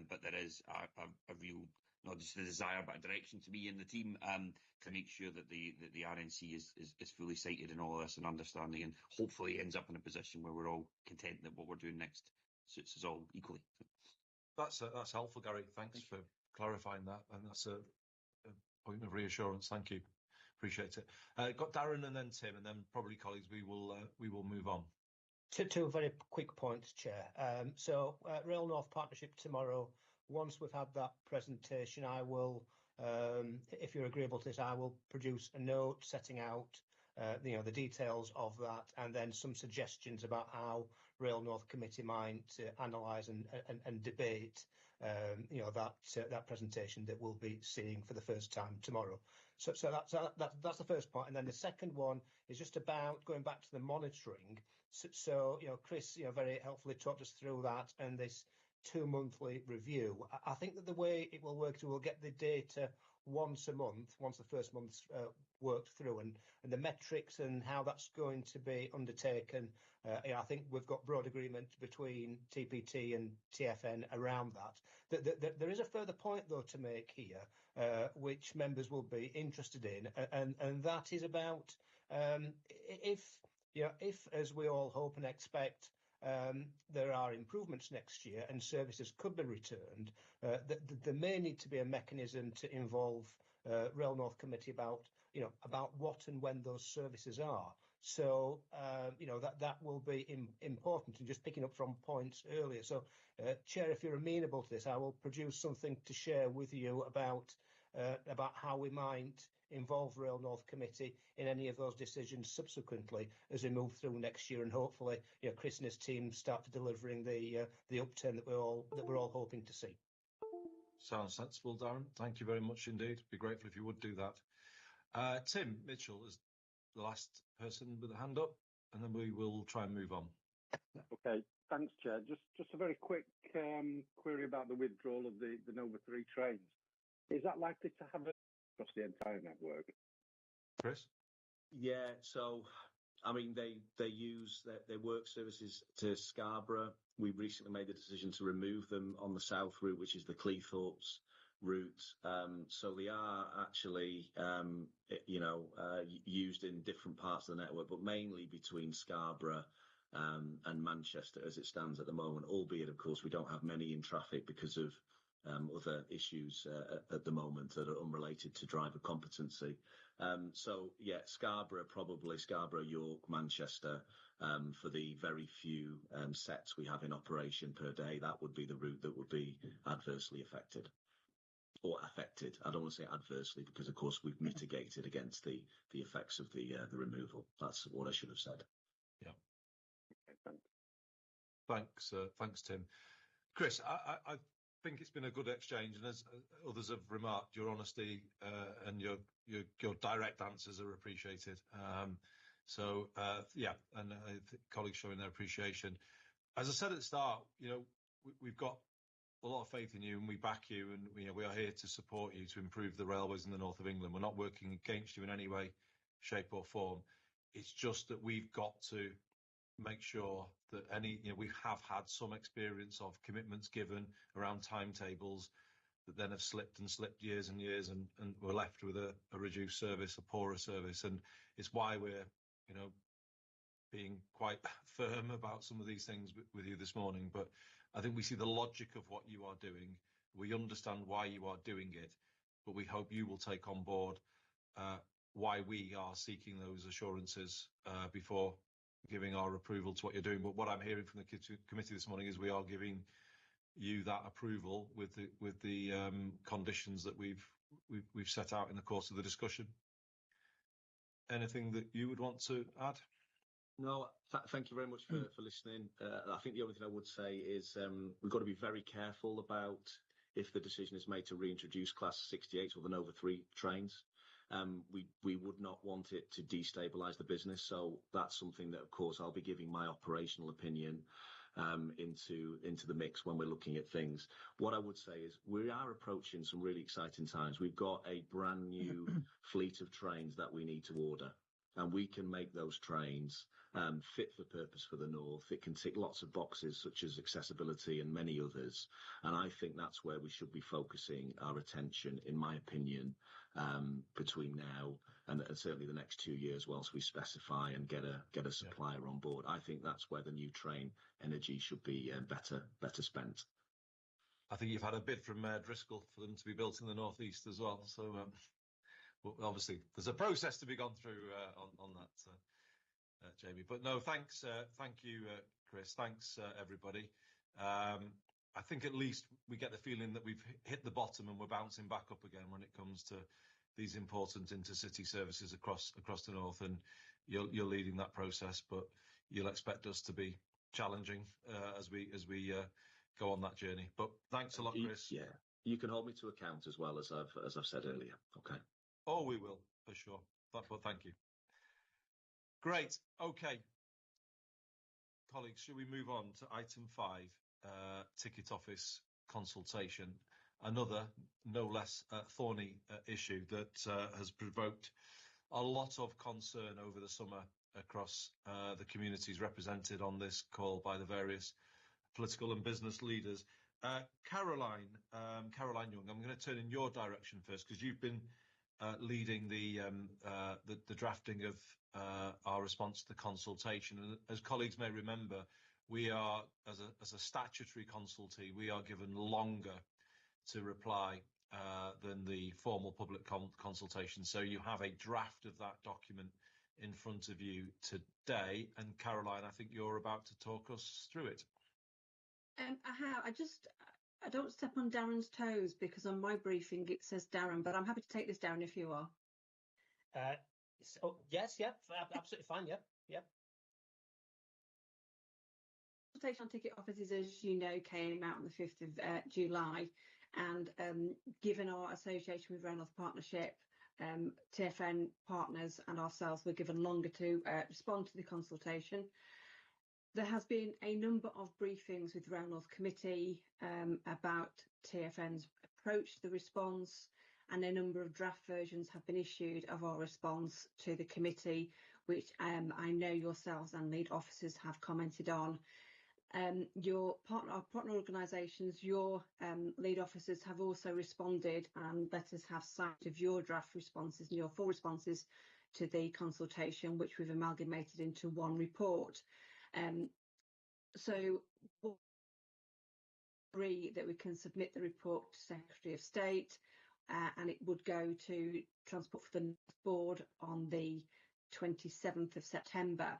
but there is a real, not just a desire but a direction to me and the team to make sure that the RNC is fully sighted in all of this and understanding, and hopefully ends up in a position where we're all content that what we're doing next suits us all equally. That's helpful, Gary. Thanks for clarifying that, and that's a point of reassurance. Thank you, appreciate it. Got Darren and then Tim, and then probably colleagues. We will move on. Two very quick points, Chair. So Rail North Partnership tomorrow. Once we've had that presentation, I will, if you're agreeable to this, I will produce a note setting out the details of that, and then some suggestions about how Rail North Committee might analyse and debate that presentation that we'll be seeing for the first time tomorrow. So that's the first point, and then the second one is just about going back to the monitoring. So Chris very helpfully talked us through that and this 2-monthly review. I think that the way it will work is we'll get the data once a month, once the first month's worked through, and the metrics and how that's going to be undertaken. I think we've got broad agreement between TPT and TFN around that. There is a further point, though, to make here, which members will be interested in, and that is about if, as we all hope and expect, there are improvements next year and services could be returned, there may need to be a mechanism to involve Rail North Committee about what and when those services are. So that will be important. And just picking up from points earlier, so Chair, if you're amenable to this, I will produce something to share with you about how we might involve Rail North Committee in any of those decisions subsequently as we move through next year, and hopefully Chris and his team start delivering the upturn that we're all hoping to see. Sounds sensible, Darren. Thank you very much indeed. Be grateful if you would do that. Tim Mitchell is the last person with a hand up, and then we will try and move on. Okay, thanks, Chair. Just a very quick query about the withdrawal of the Nova 3 trains. Is that likely to have across the entire network? Chris? Yeah, so I mean they use their work services to Scarborough. We recently made the decision to remove them on the south route, which is the Cleethorpes route. So they are actually used in different parts of the network, but mainly between Scarborough and Manchester as it stands at the moment, albeit of course we don't have many in traffic because of other issues at the moment that are unrelated to driver competency. So yeah, Scarborough, York, Manchester, for the very few sets we have in operation per day, that would be the route that would be adversely affected. Or affected. I don't want to say adversely because, of course, we've mitigated against the effects of the removal. That's what I should have said. Yeah. Okay, thanks. Thanks, Tim. Chris, I think it's been a good exchange, and as others have remarked, your honesty and your direct answers are appreciated. Yeah, and I think colleagues showing their appreciation. As I said at the start, we've got a lot of faith in you, and we back you, and we are here to support you to improve the railways in the north of England. We're not working against you in any way, shape or form. It's just that we've got to make sure that we have had some experience of commitments given around timetables that then have slipped years and years, and we're left with a reduced service, a poorer service. And it's why we're, being quite firm about some of these things with you this morning. But I think we see the logic of what you are doing. We understand why you are doing it, but we hope you will take on board why we are seeking those assurances before giving our approval to what you're doing. But what I'm hearing from the committee this morning is we are giving you that approval with the conditions that we've set out in the course of the discussion. Anything that you would want to add? No, thank you very much for listening. I think the only thing I would say is we've got to be very careful about if the decision is made to reintroduce Class 68 or the Nova 3 trains. We would not want it to destabilise the business, so that's something that, of course, I'll be giving my operational opinion into the mix when we're looking at things. What I would say is we are approaching some really exciting times. We've got a brand new fleet of trains that we need to order, and we can make those trains fit for purpose for the North. It can tick lots of boxes such as accessibility and many others, and I think that's where we should be focusing our attention, in my opinion, between now and certainly the next 2 years whilst we specify and get a supplier on board. I think that's where the new train energy should be better spent. I think you've had a bid from Mayor Driscoll for them to be built in the North East as well. So well, obviously there's a process to be gone through on that, Jamie. But no, thanks, thank you, Chris. Thanks, everybody. I think at least we get the feeling that we've hit the bottom and we're bouncing back up again when it comes to these important intercity services across the North, and you're leading that process, but you'll expect us to be challenging as we go on that journey. But thanks a lot, Chris. Yeah, you can hold me to account as well, as I've said earlier. Okay. Oh, we will for sure. But thank you. Great. Okay, colleagues, should we move on to item 5, ticket office consultation? Another no less thorny issue that has provoked a lot of concern over the summer across the communities represented on this call by the various political and business leaders. Caroline Young, I'm going to turn in your direction first because you've been leading the drafting of our response to the consultation. And as colleagues may remember, we are, as a statutory consultee, we are given longer to reply than the formal public consultation. So you have a draft of that document in front of you today. And Caroline, I think you're about to talk us through it. I have. I don't step on Darren's toes because on my briefing it says Darren, but I'm happy to take this, Darren, if you are. Yes, absolutely fine. Yep. Consultation on ticket offices, as you know, came out on the 5th of July, and given our association with Rail North Partnership, TFN partners and ourselves were given longer to respond to the consultation. There has been a number of briefings with Rail North Committee about TFN's approach to the response, and a number of draft versions have been issued of our response to the committee, which I know yourselves and lead officers have commented on. Our partner organisations, your lead officers have also responded and let us have sight of your draft responses and your full responses to the consultation, which we've amalgamated into one report. So we'll agree that we can submit the report to Secretary of State, and it would go to Transport for the Board on the 27th of September.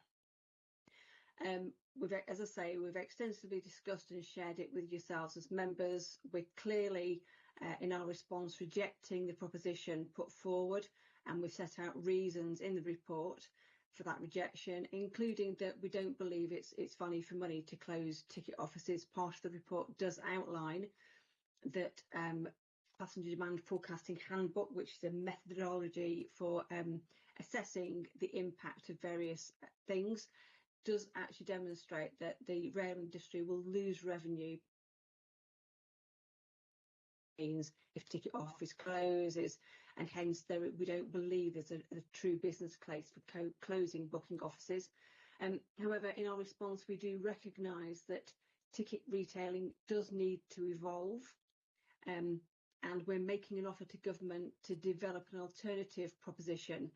As I say, we've extensively discussed and shared it with yourselves as members. We're clearly, in our response, rejecting the proposition put forward, and we've set out reasons in the report for that rejection, including that we don't believe it's value for money to close ticket offices. Part of the report does outline that Passenger Demand Forecasting Handbook, which is a methodology for assessing the impact of various things, does actually demonstrate that the rail industry will lose revenue if ticket office closes, and hence we don't believe there's a true business case for closing booking offices. However, in our response, we do recognise that ticket retailing does need to evolve, and we're making an offer to government to develop an alternative proposition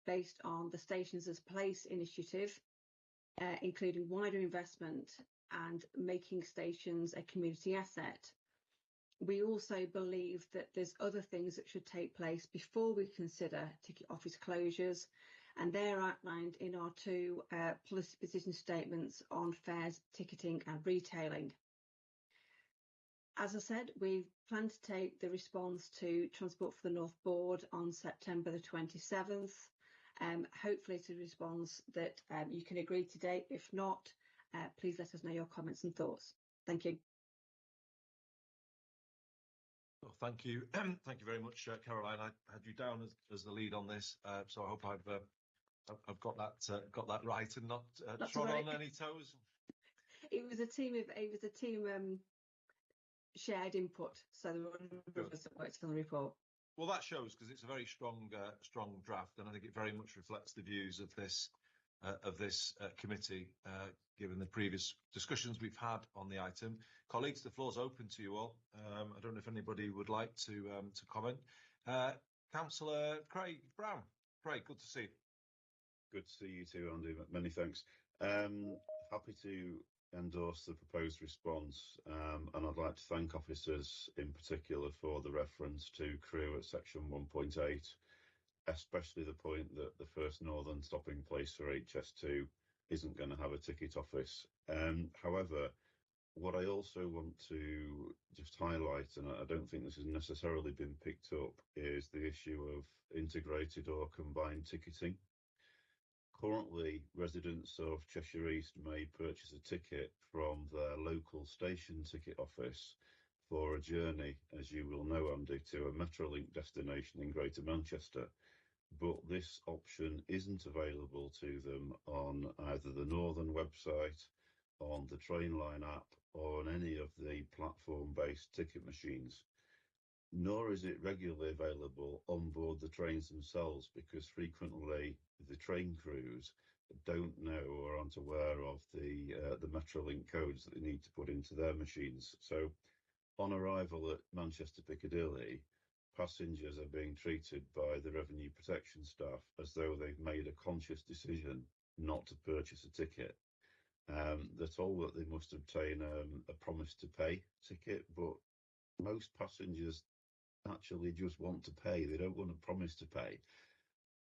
based on the Stations as Place initiative, including wider investment and making stations a community asset. We also believe that there's other things that should take place before we consider ticket office closures, and they're outlined in our 2 policy position statements on fares, ticketing and retailing. As I said, we plan to take the response to Transport for the North Board on September the 27th. Hopefully it's a response that you can agree today. If not, please let us know your comments and thoughts. Thank you. Well, thank you. Thank you very much, Caroline. I had you down as the lead on this, so I hope I've got that right and not trod on any toes. It was a team shared input, so there were a number of us that worked on the report. Well, that shows, because it's a very strong draft, and I think it very much reflects the views of this committee, given the previous discussions we've had on the item. Colleagues, the floor's open to you all. I don't know if anybody would like to comment. Councillor Craig Brown. Craig, good to see you. Good to see you too, Andy. Many thanks. Happy to endorse the proposed response, and I'd like to thank officers in particular for the reference to crew at section 1.8, especially the point that the first northern stopping place for HS2 isn't going to have a ticket office. However, what I also want to just highlight, and I don't think this has necessarily been picked up, is the issue of integrated or combined ticketing. Currently, residents of Cheshire East may purchase a ticket from their local station ticket office for a journey, as you will know, Andy, to a Metrolink destination in Greater Manchester. But this option isn't available to them on either the Northern website, on the Trainline app, or on any of the platform-based ticket machines. Nor is it regularly available on board the trains themselves, because frequently the train crews don't know or aren't aware of the Metrolink codes that they need to put into their machines. So on arrival at Manchester Piccadilly, passengers are being treated by the revenue protection staff as though they've made a conscious decision not to purchase a ticket. They're told that they must obtain a promise to pay ticket, but most passengers actually just want to pay. They don't want to promise to pay.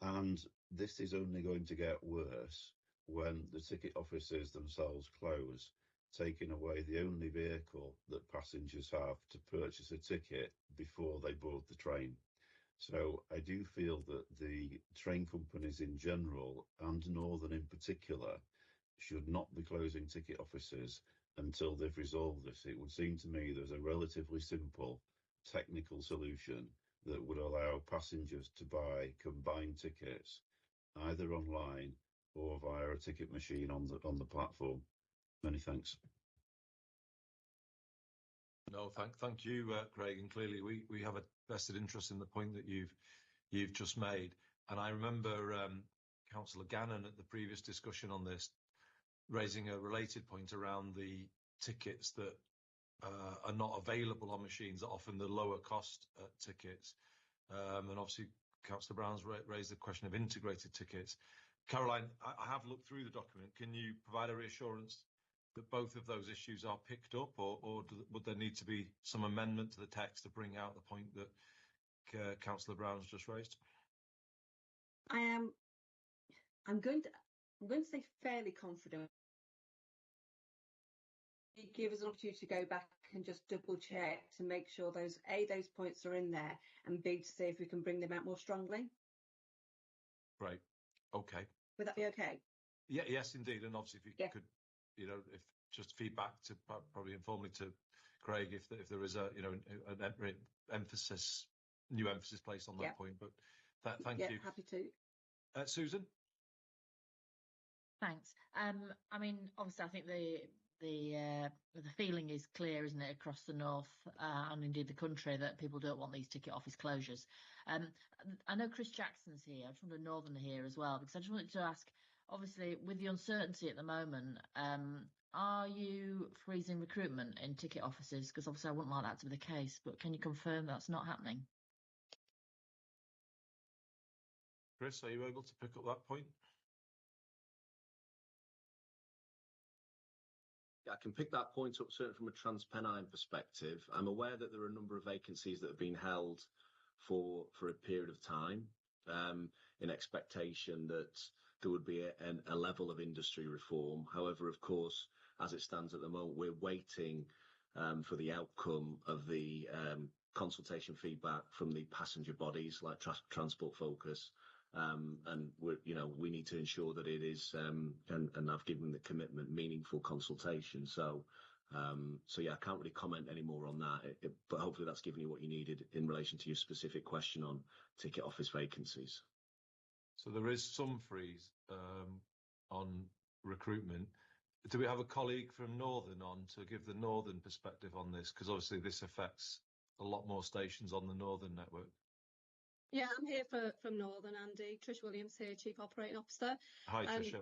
And this is only going to get worse when the ticket offices themselves close, taking away the only vehicle that passengers have to purchase a ticket before they board the train. So I do feel that the train companies in general, and Northern in particular, should not be closing ticket offices until they've resolved this. It would seem to me there's a relatively simple technical solution that would allow passengers to buy combined tickets either online or via a ticket machine on the platform. Many thanks. No, thank you, Craig. And clearly, we have a vested interest in the point that you've just made. And I remember Councillor Gannon at the previous discussion on this raising a related point around the tickets that are not available on machines, are often the lower cost tickets. And obviously, Councillor Brown's raised the question of integrated tickets. Caroline, I have looked through the document. Can you provide a reassurance that both of those issues are picked up, or would there need to be some amendment to the text to bring out the point that Councillor Brown's just raised? I'm going to say fairly confident. It gives us an opportunity to go back and just double check to make sure those points are in there, and B, to see if we can bring them out more strongly. Right. Okay. Would that be okay? Yeah. Yes, indeed. And obviously, if you could, if just feedback to probably informally to Craig if there is a an emphasis, new emphasis placed on that point. But thank you. Happy to. Susan. Thanks. I mean, obviously, I think the feeling is clear, isn't it, across the north and indeed the country, that people don't want these ticket office closures. I know Chris Jackson's here. I just wanted Northern here as well, because I just wanted to ask, obviously, with the uncertainty at the moment, are you freezing recruitment in ticket offices? Because obviously I wouldn't like that to be the case, but can you confirm that's not happening? Chris, are you able to pick up that point? I can pick that point up, certainly from a TransPennine perspective. I'm aware that there are a number of vacancies that have been held for a period of time, in expectation that there would be a level of industry reform. However, of course, as it stands at the moment, we're waiting for the outcome of the consultation feedback from the passenger bodies like Transport Focus. And we need to ensure that it is, and I've given the commitment, meaningful consultation. So yeah, I can't really comment any more on that, but hopefully that's given you what you needed in relation to your specific question on ticket office vacancies. So there is some freeze on recruitment. Do we have a colleague from Northern on to give the Northern perspective on this? Because obviously this affects a lot more stations on the Northern network. Yeah, I'm here from Northern, Andy. Trish Williams here, Chief Operating Officer. Hi, Tricia.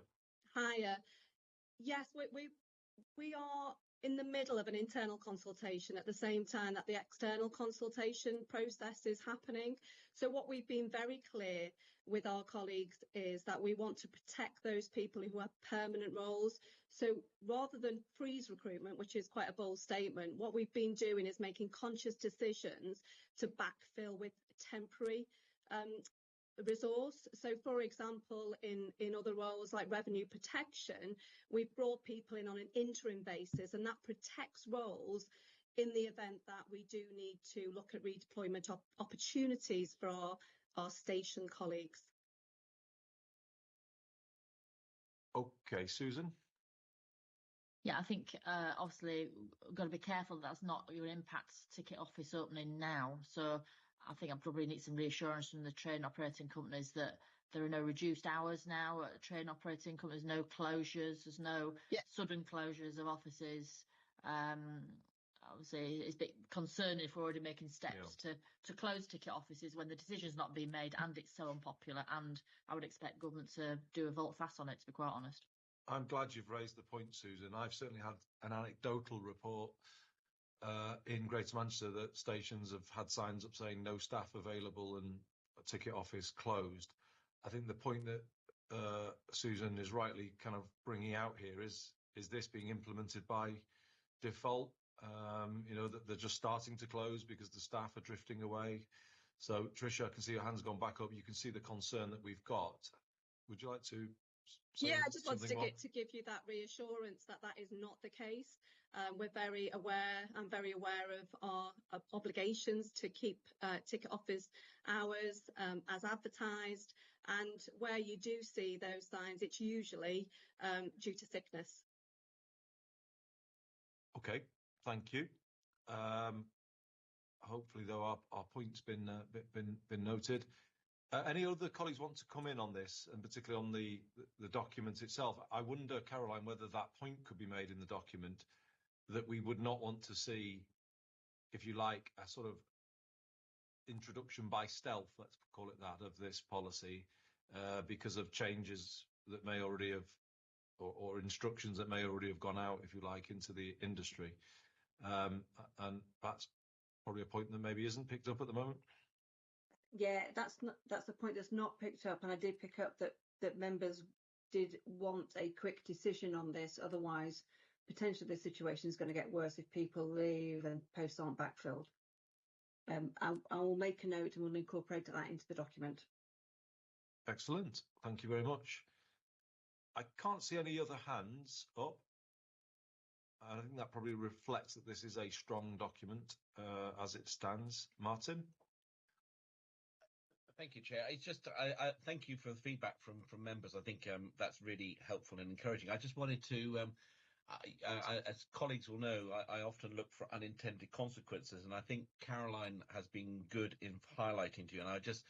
Hiya. Yes, we are in the middle of an internal consultation at the same time that the external consultation process is happening. So what we've been very clear with our colleagues is that we want to protect those people who have permanent roles. So rather than freeze recruitment, which is quite a bold statement, what we've been doing is making conscious decisions to backfill with temporary resource. So for example, in other roles like revenue protection, we've brought people in on an interim basis, and that protects roles in the event that we do need to look at redeployment opportunities for our station colleagues. Okay, Susan? Yeah, I think obviously we've got to be careful that's not going to impact ticket office opening now. So I think I probably need some reassurance from the train operating companies that there are no reduced hours now at train operating companies, no closures, there's no sudden closures of offices. Obviously, it's a bit concerning if we're already making steps to close ticket offices when the decision's not being made and it's so unpopular. And I would expect government to do a volte face on it, to be quite honest. I'm glad you've raised the point, Susan. I've certainly had an anecdotal report in Greater Manchester that stations have had signs up saying no staff available and a ticket office closed. I think the point that Susan is rightly kind of bringing out here is this being implemented by default? That they're just starting to close because the staff are drifting away. So, Tricia, I can see your hand's gone back up. You can see the concern that we've got. Would you like to say I just wanted to give you that reassurance that is not the case. We're very aware. I'm very aware of our obligations to keep ticket office hours as advertised. And where you do see those signs, it's usually due to sickness. Okay, thank you. Hopefully, though, our point's been noted. Any other colleagues want to come in on this, and particularly on the document itself? I wonder, Caroline, whether that point could be made in the document that we would not want to see, if you like, a sort of introduction by stealth, let's call it that, of this policy, because of changes that may already have, or instructions that may already have gone out, if you like, into the industry. And that's probably a point that maybe isn't picked up at the moment. Yeah, that's a point that's not picked up, and I did pick up that members did want a quick decision on this. Otherwise, potentially the situation is going to get worse if people leave and posts aren't backfilled. I will make a note and we'll incorporate that into the document. Excellent. Thank you very much. I can't see any other hands up. I think that probably reflects that this is a strong document as it stands. Martin? Thank you, Chair. It's just, I thank you for the feedback from members. I think that's really helpful and encouraging. I just wanted to, as colleagues will know, I often look for unintended consequences, and I think Caroline has been good in highlighting to you, and I just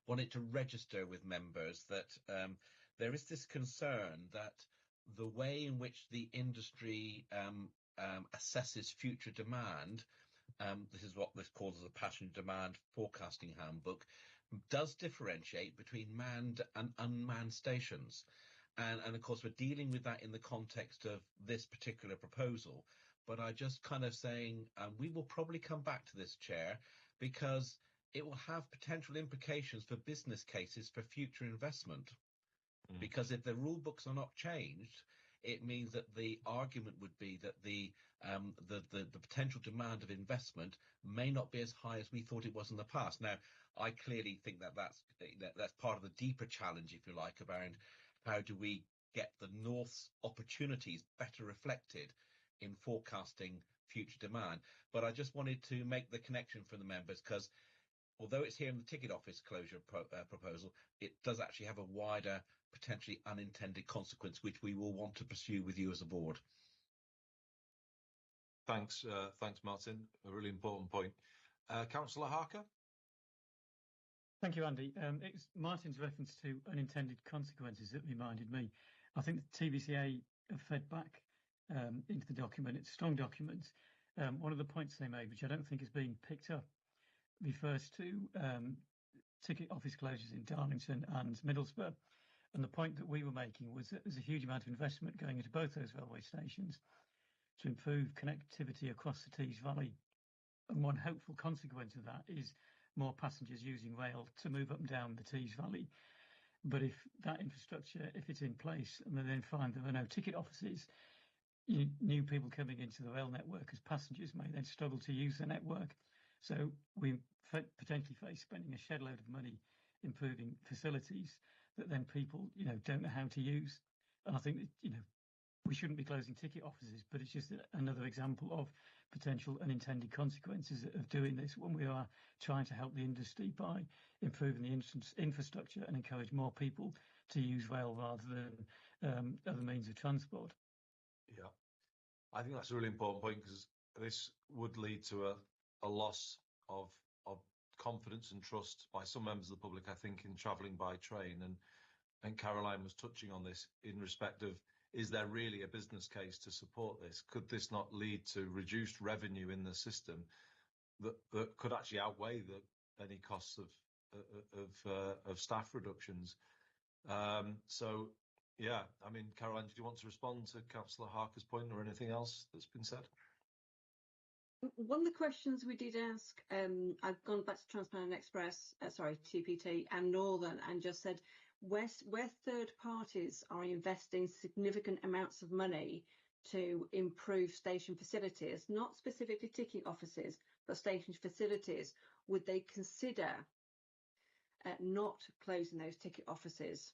wanted to register with members that there is this concern that the way in which the industry assesses future demand, this is what this calls the passenger demand forecasting handbook, does differentiate between manned and unmanned stations. And of course, we're dealing with that in the context of this particular proposal. But I just kind of saying we will probably come back to this, Chair, because it will have potential implications for business cases for future investment. Because if the rule books are not changed, it means that the argument would be that the potential demand of investment may not be as high as we thought it was in the past. Now, I clearly think that's part of the deeper challenge, if you like, around how do we get the North's opportunities better reflected in forecasting future demand. But I just wanted to make the connection for the members, because although it's here in the ticket office closure proposal, it does actually have a wider, potentially unintended consequence, which we will want to pursue with you as a board. Thanks, Martin. A really important point. Councillor Harker? Thank you, Andy. It's Martin's reference to unintended consequences that reminded me. I think the TVCA have fed back into the document. It's a strong document. One of the points they made, which I don't think is being picked up, refers to ticket office closures in Darlington and Middlesbrough. And the point that we were making was that there's a huge amount of investment going into both those railway stations to improve connectivity across the Tees Valley. And one hopeful consequence of that is more passengers using rail to move up and down the Tees Valley. But if that infrastructure, if it's in place and they then find there are no ticket offices, new people coming into the rail network as passengers may then struggle to use the network. So we potentially face spending a shed load of money improving facilities that then people, don't know how to use. And I think that, we shouldn't be closing ticket offices, but it's just another example of potential unintended consequences of doing this when we are trying to help the industry by improving the infrastructure and encourage more people to use rail rather than other means of transport. Yeah, I think that's a really important point, because this would lead to a loss of confidence and trust by some members of the public, I think, in travelling by train. And Caroline was touching on this in respect of, is there really a business case to support this? Could this not lead to reduced revenue in the system that could actually outweigh any costs of staff reductions? So, yeah, I mean, Caroline, did you want to respond to Councillor Harker's point or anything else that's been said? One of the questions we did ask, I've gone back to Transparent Express, TPT and Northern, and just said, where third parties are investing significant amounts of money to improve station facilities, not specifically ticket offices, but station facilities, would they consider not closing those ticket offices?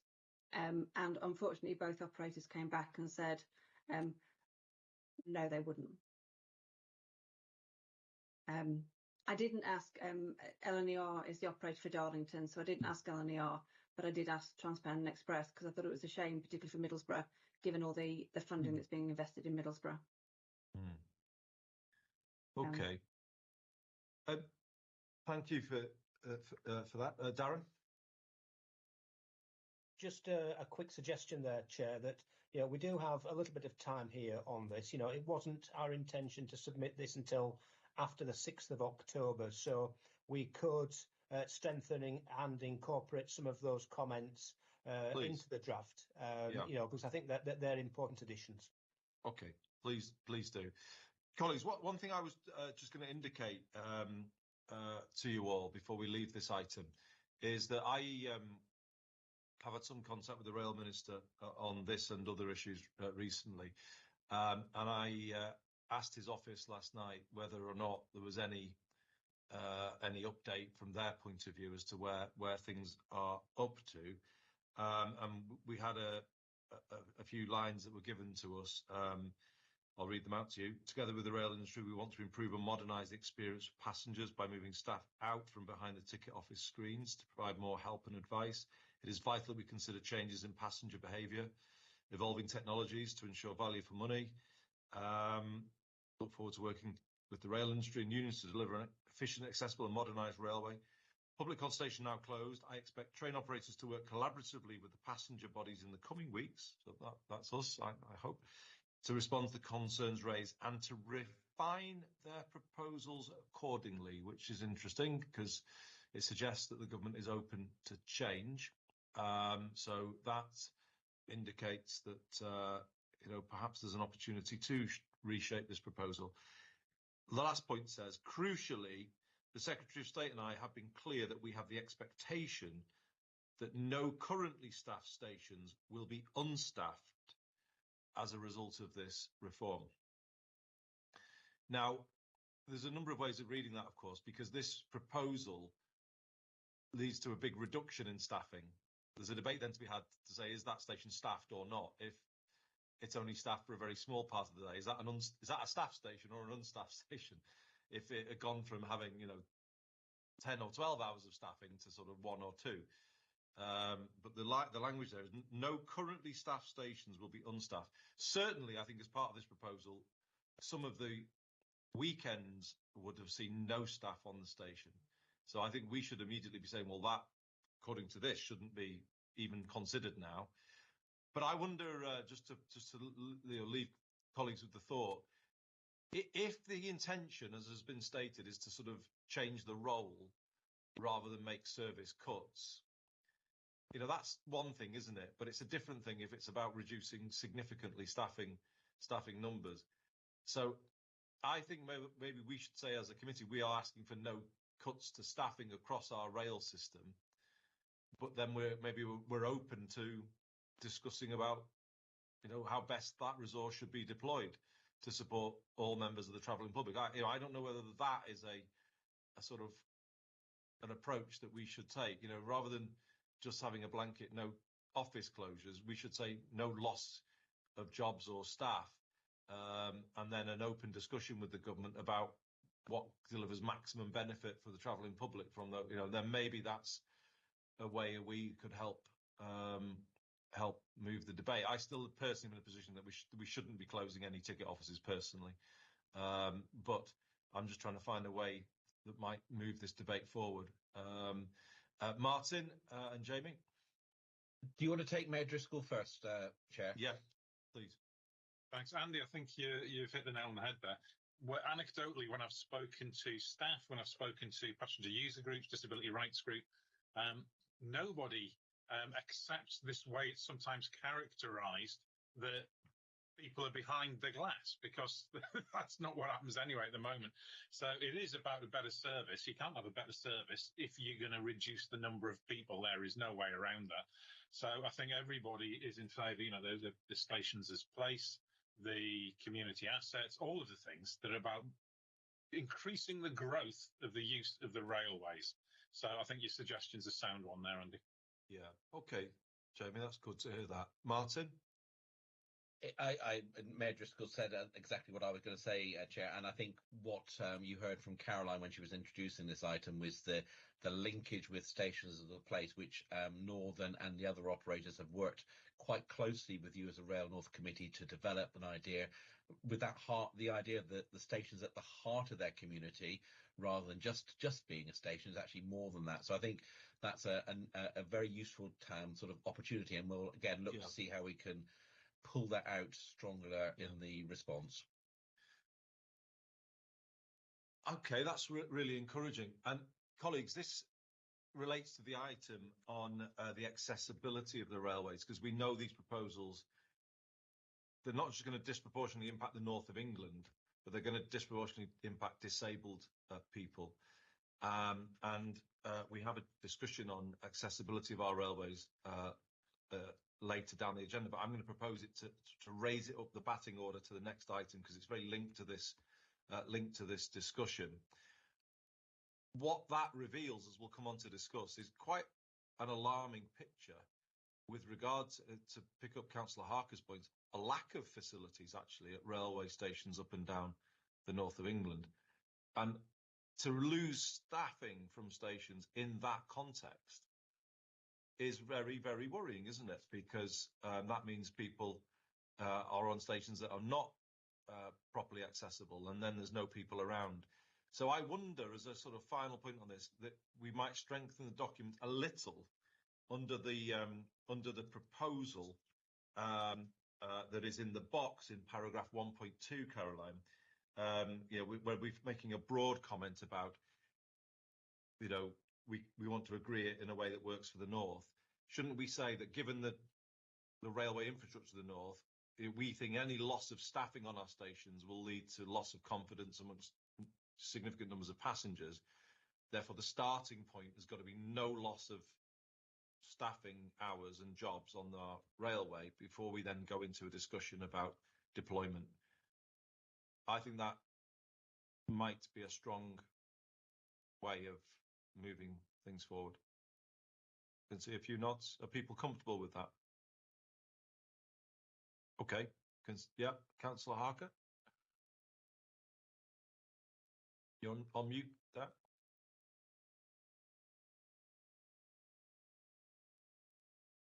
And unfortunately, both operators came back and said, no, they wouldn't. I didn't ask, LNER is the operator for Darlington, so I didn't ask LNER, but I did ask Transparent Express, because I thought it was a shame, particularly for Middlesbrough, given all the funding that's being invested in Middlesbrough. Okay. Thank you for that. Darren? Just a quick suggestion there, Chair, that we do have a little bit of time here on this. It wasn't our intention to submit this until after the 6th of October, so we could strengthen and incorporate some of those comments into the draft, because I think that they're important additions. Okay, please do. Colleagues, one thing I was just going to indicate to you all before we leave this item is that I have had some contact with the Rail Minister on this and other issues recently, and I asked his office last night whether or not there was any update from their point of view as to where things are up to, and we had a few lines that were given to us. I'll read them out to you. Together with the rail industry, we want to improve and modernise the experience for passengers by moving staff out from behind the ticket office screens to provide more help and advice. It is vital that we consider changes in passenger behaviour, evolving technologies to ensure value for money. Look forward to working with the rail industry and unions to deliver an efficient, accessible and modernised railway. Public consultation now closed. I expect train operators to work collaboratively with the passenger bodies in the coming weeks, so that's us, I hope, to respond to the concerns raised and to refine their proposals accordingly, which is interesting because it suggests that the government is open to change. So that indicates that perhaps there's an opportunity to reshape this proposal. The last point says, crucially, the Secretary of State and I have been clear that we have the expectation that no currently staffed stations will be unstaffed as a result of this reform. Now, there's a number of ways of reading that, of course, because this proposal leads to a big reduction in staffing. There's a debate then to be had to say, is that station staffed or not? it's only staffed for a very small part of the day. Is that a staff station or an unstaffed station? If it had gone from having 10 or 12 hours of staffing to sort of 1 or 2. But the language there is no currently staffed stations will be unstaffed. Certainly, I think as part of this proposal, some of the weekends would have seen no staff on the station. So I think we should immediately be saying, well, that, according to this, shouldn't be even considered now. But I wonder, just to leave colleagues with the thought, if the intention, as has been stated, is to sort of change the role rather than make service cuts, that's one thing, isn't it? But it's a different thing if it's about reducing significantly staffing numbers. So I think maybe we should say as a committee, we are asking for no cuts to staffing across our rail system, but then we're open to discussing about, how best that resource should be deployed to support all members of the travelling public. I don't know whether that is a sort of an approach that we should take, rather than just having a blanket no office closures, we should say no loss of jobs or staff, and then an open discussion with the government about what delivers maximum benefit for the travelling public from the, then maybe that's a way we could help move the debate. I still personally am in a position that we shouldn't be closing any ticket offices personally, but I'm just trying to find a way that might move this debate forward. Martin and Jamie, do you want to take Mayor Driscoll first, Chair? Yeah, please. Thanks, Andy. I think you've hit the nail on the head there. Anecdotally, when I've spoken to staff, when I've spoken to passenger user groups, disability rights group, nobody accepts this way it's sometimes characterised, that people are behind the glass, because that's not what happens anyway at the moment. So it is about a better service. You can't have a better service if you're going to reduce the number of people. There is no way around that. So I think everybody is in favour, the stations as place, the community assets, all of the things that are about increasing the growth of the use of the railways. So I think your suggestion's a sound one there, Andy. Yeah. Okay, Jamie, that's good to hear that. Martin? Mayor Driscoll said exactly what I was going to say, Chair, and I think what you heard from Caroline when she was introducing this item was the linkage with stations of the place, which Northern and the other operators have worked quite closely with you as a Rail North committee to develop an idea with the idea that the station's at the heart of their community rather than just being a station is actually more than that. So I think that's a very useful sort of opportunity, and we'll again look to see how we can pull that out stronger in the response. Okay, that's really encouraging. And colleagues, this relates to the item on the accessibility of the railways, because we know these proposals, they're not just going to disproportionately impact the north of England, but they're going to disproportionately impact disabled people. And we have a discussion on accessibility of our railways later down the agenda, but I'm going to propose it to raise it up the batting order to the next item, because it's very linked to this discussion. What that reveals, as we'll come on to discuss, is quite an alarming picture with regards to pick up Councillor Harker's point, a lack of facilities actually at railway stations up and down the north of England. And to lose staffing from stations in that context is very, very worrying, isn't it? Because that means people are on stations that are not properly accessible, and then there's no people around. So I wonder, as a sort of final point on this, that we might strengthen the document a little under the proposal that is in the box in paragraph 1.2, Caroline, where we're making a broad comment about, we want to agree it in a way that works for the north. Shouldn't we say that given the railway infrastructure of the north, we think any loss of staffing on our stations will lead to loss of confidence amongst significant numbers of passengers. Therefore, the starting point has got to be no loss of staffing hours and jobs on our railway before we then go into a discussion about deployment. I think that might be a strong way of moving things forward. I can see a few nods. Are people comfortable with that? Okay, Yeah, Councillor Harker. You're on mute there.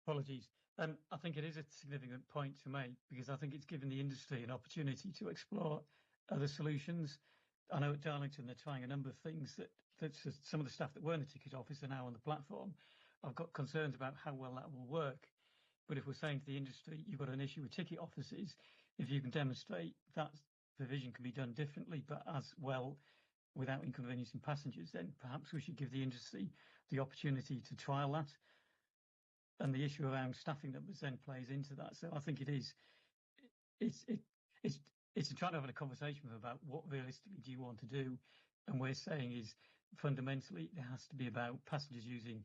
Apologies. I think it is a significant point to make because I think it's given the industry an opportunity to explore other solutions. I know at Darlington they're trying a number of things that some of the staff that were in the ticket office are now on the platform. I've got concerns about how well that will work. But if we're saying to the industry, you've got an issue with ticket offices, if you can demonstrate that provision can be done differently, but as well without inconveniencing passengers, then perhaps we should give the industry the opportunity to trial that. And the issue around staffing numbers then plays into that. So I think it's trying to have a conversation with them about what realistically do you want to do. And we're saying is fundamentally it has to be about passengers using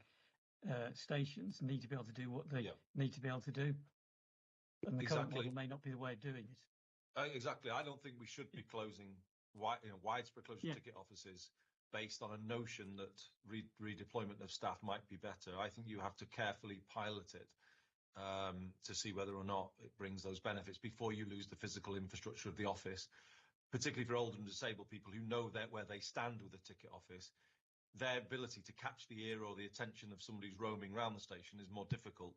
stations need to be able to do what they need to be able to do. And the current model may not be the way of doing it. Exactly. I don't think we should be closing widespread closure of ticket offices based on a notion that redeployment of staff might be better. I think you have to carefully pilot it to see whether or not it brings those benefits before you lose the physical infrastructure of the office, particularly for older and disabled people who know where they stand with a ticket office. Their ability to catch the ear or the attention of somebody who's roaming around the station is more difficult,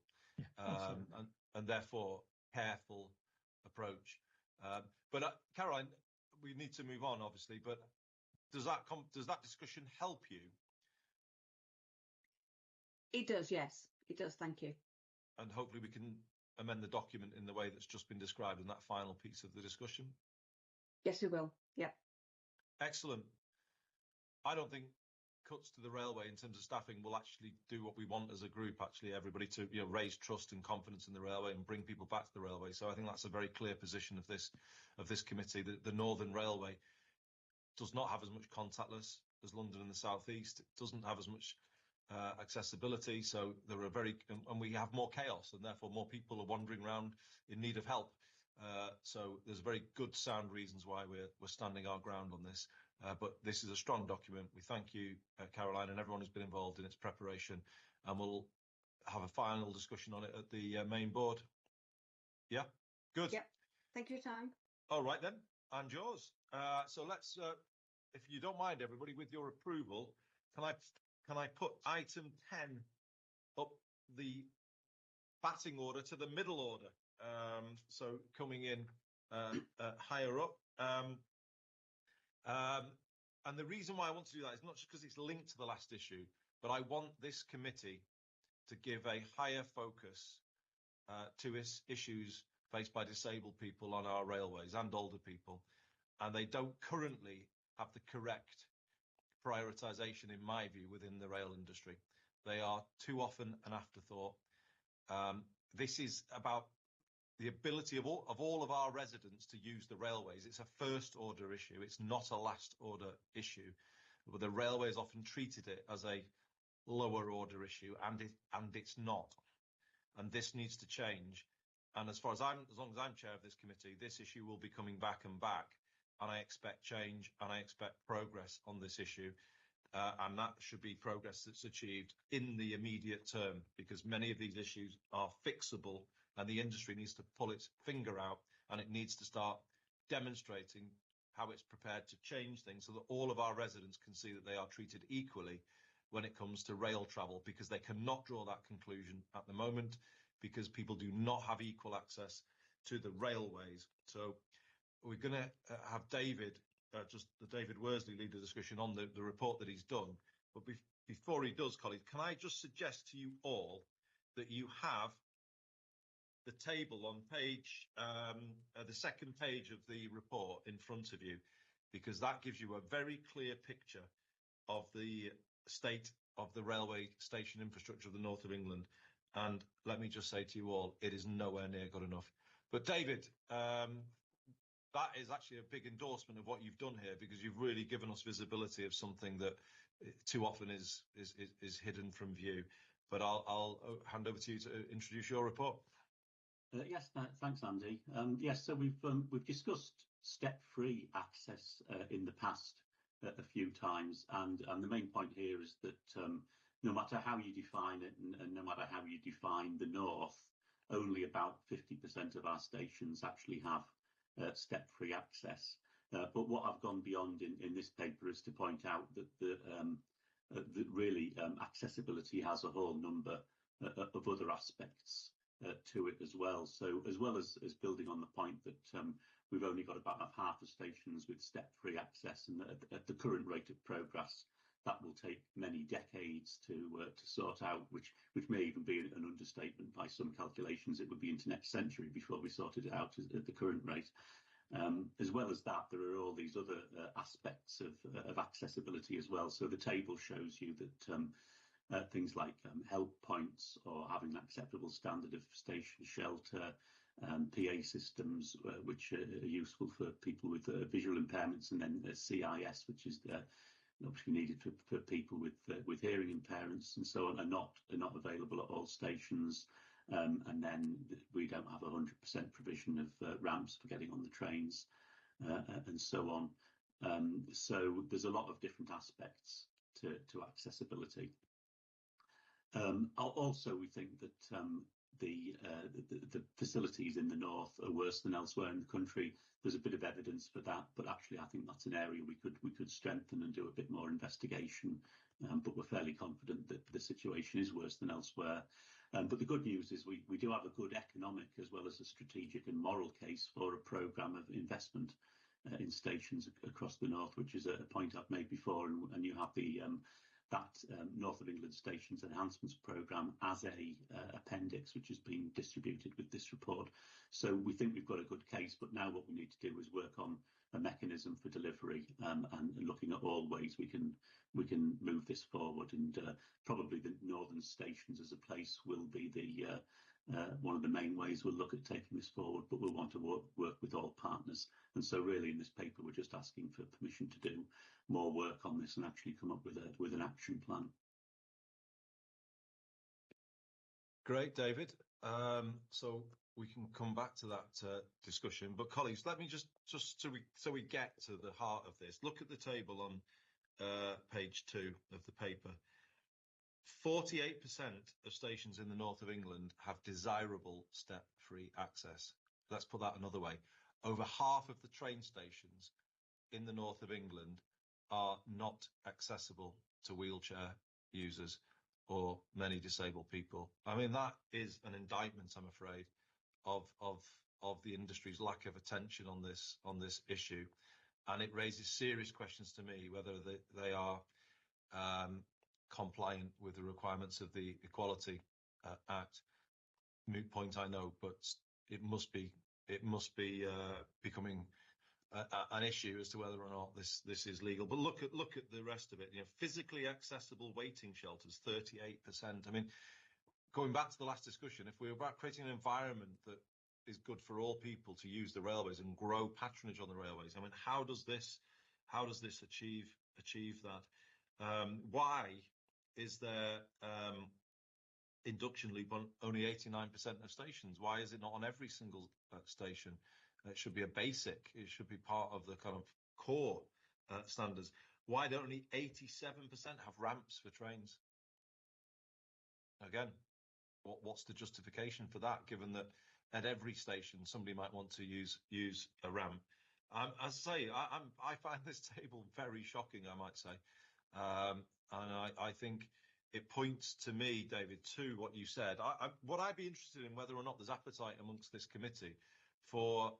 and therefore careful approach. But Caroline, we need to move on, obviously. But does that discussion help you? It does, yes, it does. Thank you. And hopefully we can amend the document in the way that's just been described in that final piece of the discussion. Yes, we will. Yeah. Excellent. I don't think cuts to the railway in terms of staffing will actually do what we want as a group, actually, everybody to raise trust and confidence in the railway and bring people back to the railway. So I think that's a very clear position of this committee. The Northern Railway does not have as much contactless as London and the South East. It doesn't have as much accessibility. So there are and we have more chaos, and therefore more people are wandering around in need of help. So there's very good sound reasons why we're standing our ground on this. But this is a strong document. We thank you, Caroline, and everyone who's been involved in its preparation. And we'll have a final discussion on it at the main board. Yeah? Good. Yep. Thank you for your time. All right, then. And yours. So let's, if you don't mind, everybody, with your approval, can I put item 10 up the batting order to the middle order? So coming in higher up. And the reason why I want to do that is not just because it's linked to the last issue, but I want this committee to give a higher focus to issues faced by disabled people on our railways and older people. And they don't currently have the correct prioritisation, in my view, within the rail industry. They are too often an afterthought. This is about the ability of all of our residents to use the railways. It's a first order issue. It's not a last order issue. But the railways often treated it as a lower order issue, and it's not. And this needs to change. And as long as I'm chair of this committee, this issue will be coming back and back. And I expect change and I expect progress on this issue. And that should be progress that's achieved in the immediate term, because many of these issues are fixable, and the industry needs to pull its finger out, and it needs to start demonstrating how it's prepared to change things so that all of our residents can see that they are treated equally when it comes to rail travel, because they cannot draw that conclusion at the moment, because people do not have equal access to the railways. So we're going to have David Worsley lead the discussion on the report that he's done. But before he does, colleagues, can I just suggest to you all that you have the table on the second page of the report in front of you, because that gives you a very clear picture of the state of the railway station infrastructure of the north of England. And let me just say to you all, it is nowhere near good enough. But David, that is actually a big endorsement of what you've done here, because you've really given us visibility of something that too often is hidden from view. But I'll hand over to you to introduce your report. Yes, thanks, Andy. Yes, so we've discussed step-free access in the past a few times, and the main point here is that no matter how you define it, and no matter how you define the north, only about 50% of our stations actually have step-free access. But what I've gone beyond in this paper is to point out that really accessibility has a whole number of other aspects to it as well. So as well as building on the point that we've only got about half the stations with step-free access, and at the current rate of progress, that will take many decades to sort out, which may even be an understatement by some calculations. It would be into next century before we sorted it out at the current rate. As well as that, there are all these other aspects of accessibility as well. So the table shows you that things like help points or having an acceptable standard of station shelter, PA systems, which are useful for people with visual impairments, and then CIS, which is obviously needed for people with hearing impairments and so on, are not available at all stations. And then we don't have 100% provision of ramps for getting on the trains and so on. So there's a lot of different aspects to accessibility. Also, we think that the facilities in the north are worse than elsewhere in the country. There's a bit of evidence for that, but actually I think that's an area we could strengthen and do a bit more investigation. But we're fairly confident that the situation is worse than elsewhere. But the good news is we do have a good economic as well as a strategic and moral case for a programme of investment in stations across the north, which is a point I've made before. And you have that North of England Stations Enhancements Programme as a appendix, which has been distributed with this report. So we think we've got a good case, but now what we need to do is work on a mechanism for delivery and looking at all ways we can move this forward. And probably the northern stations as a place will be one of the main ways we'll look at taking this forward, but we'll want to work with all partners. And so really in this paper, we're just asking for permission to do more work on this and actually come up with an action plan. Great, David. So we can come back to that discussion. But colleagues, let me just so we get to the heart of this. Look at the table on page 2 of the paper. 48% of stations in the north of England have desirable step-free access. Let's put that another way. Over half of the train stations in the north of England are not accessible to wheelchair users or many disabled people. I mean, that is an indictment, I'm afraid, of the industry's lack of attention on this issue. And it raises serious questions to me whether they are compliant with the requirements of the Equality Act. Moot point, I know, but it must be becoming an issue as to whether or not this is legal. But look at the rest of it. You know, physically accessible waiting shelters, 38%. I mean, going back to the last discussion, if we're about creating an environment that is good for all people to use the railways and grow patronage on the railways, I mean, how does this achieve that? Why is there induction loop on only 89% of stations? Why is it not on every single station? It should be a basic. It should be part of the kind of core standards. Why don't only 87% have ramps for trains? Again, what's the justification for that, given that at every station somebody might want to use a ramp? As I say, I find this table very shocking, I might say. And I think it points to me, David, to what you said. What I'd be interested in whether or not there's appetite amongst this committee for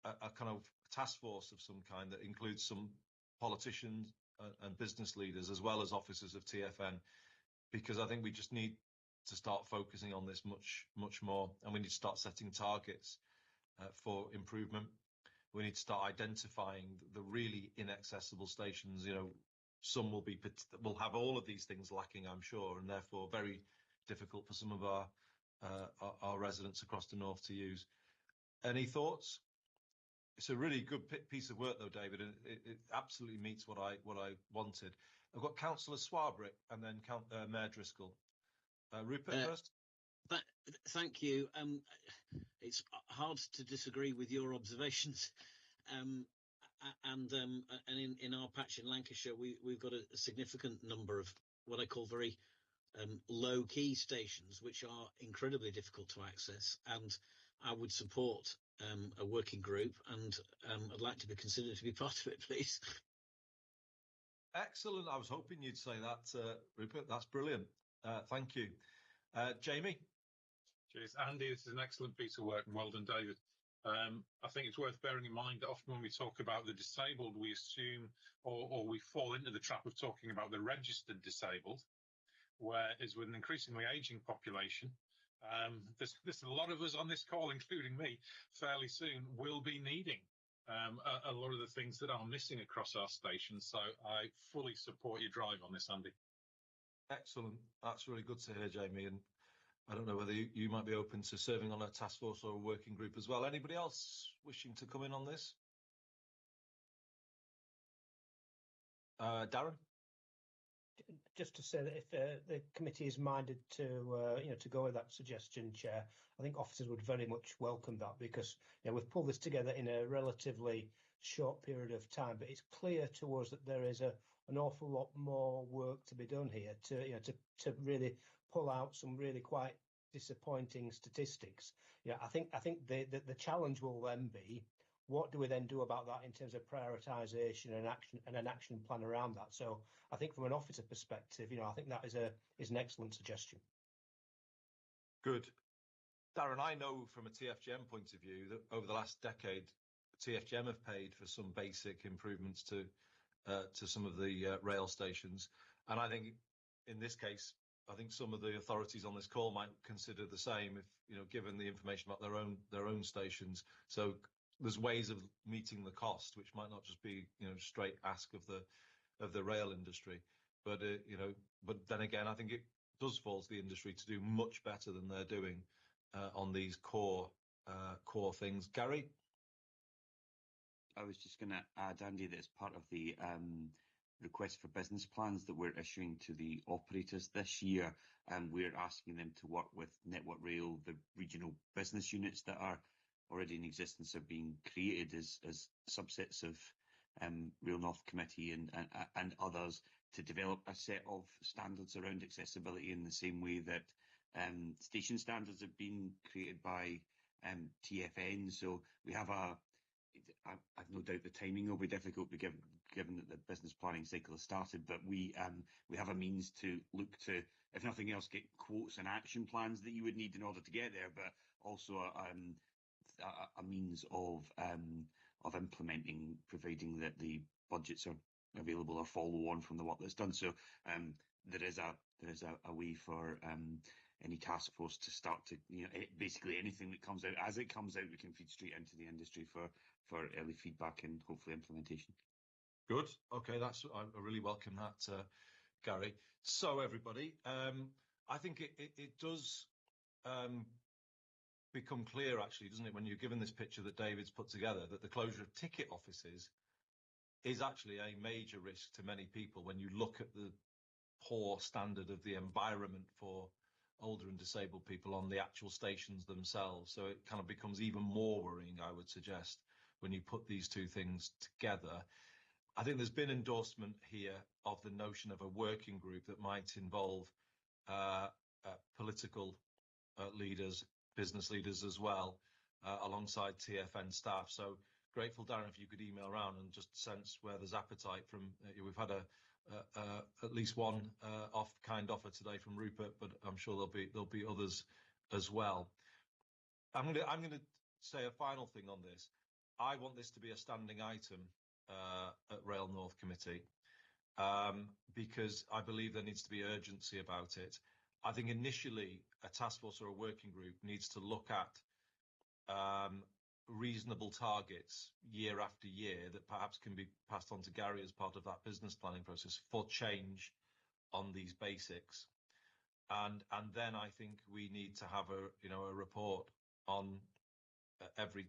a kind of task force of some kind that includes some politicians and business leaders as well as officers of TfN, because I think we just need to start focusing on this much more, and we need to start setting targets for improvement. We need to start identifying the really inaccessible stations. You know, some will have all of these things lacking, I'm sure, and therefore very difficult for some of our residents across the north to use. Any thoughts? It's a really good piece of work, though, David, and it absolutely meets what I wanted. I've got Councillor Swarbrick and then Mayor Driscoll. Rupert first. Thank you. It's hard to disagree with your observations. And in our patch in Lancashire, we've got a significant number of what I call very low-key stations, which are incredibly difficult to access. And I would support a working group, and I'd like to be considered to be part of it, please. Excellent. I was hoping you'd say that, Rupert. That's brilliant. Thank you. Jamie? Cheers. Andy, this is an excellent piece of work, and well done, David. I think it's worth bearing in mind that often when we talk about the disabled, we assume or we fall into the trap of talking about the registered disabled, whereas with an increasingly ageing population, there's a lot of us on this call, including me, fairly soon will be needing a lot of the things that are missing across our stations. So I fully support your drive on this, Andy. Excellent. That's really good to hear, Jamie. And I don't know whether you might be open to serving on a task force or a working group as well. Anybody else wishing to come in on this? Darren? Just to say that if the committee is minded to to go with that suggestion, Chair, I think officers would very much welcome that, because we've pulled this together in a relatively short period of time, but it's clear to us that there is an awful lot more work to be done here to really pull out some really quite disappointing statistics. I think the challenge will then be, what do we then do about that in terms of prioritisation and an action plan around that? So I think from an officer perspective, I think that is an excellent suggestion. Good. Darren, I know from a TFGM point of view that over the last decade, TFGM have paid for some basic improvements to some of the rail stations. And I think in this case, I think some of the authorities on this call might consider the same if, given the information about their own stations. So there's ways of meeting the cost, which might not just be, straight ask of the rail industry. But, but then again, I think it does fall to the industry to do much better than they're doing on these core things. Gary? I was just going to add, Andy, that as part of the request for business plans that we're issuing to the operators this year, we're asking them to work with Network Rail, the regional business units that are already in existence, are being created as subsets of Rail North Committee and others, to develop a set of standards around accessibility in the same way that station standards have been created by TFN. So we have I've no doubt the timing will be difficult given that the business planning cycle has started, but we have a means to look to, if nothing else, get quotes and action plans that you would need in order to get there, but also a means of implementing, providing that the budgets are available or follow on from the work that's done. So there is a way for any task force to start to, basically anything that comes out, as it comes out, we can feed straight into the industry for early feedback and hopefully implementation. Good. Okay, I really welcome that, Gary. So everybody, I think it does become clear, actually, doesn't it, when you're given this picture that David's put together, that the closure of ticket offices is actually a major risk to many people when you look at the poor standard of the environment for older and disabled people on the actual stations themselves. So it kind of becomes even more worrying, I would suggest, when you put these two things together. I think there's been endorsement here of the notion of a working group that might involve political leaders, business leaders as well, alongside TFN staff. So grateful, Darren, if you could email around and just sense where there's appetite from. We've had at least one kind offer today from Rupert, but I'm sure there'll be others as well. I'm going to say a final thing on this. I want this to be a standing item at Rail North Committee, because I believe there needs to be urgency about it. I think initially a task force or a working group needs to look at reasonable targets year after year that perhaps can be passed on to Gary as part of that business planning process for change on these basics. And then I think we need to have a report on every,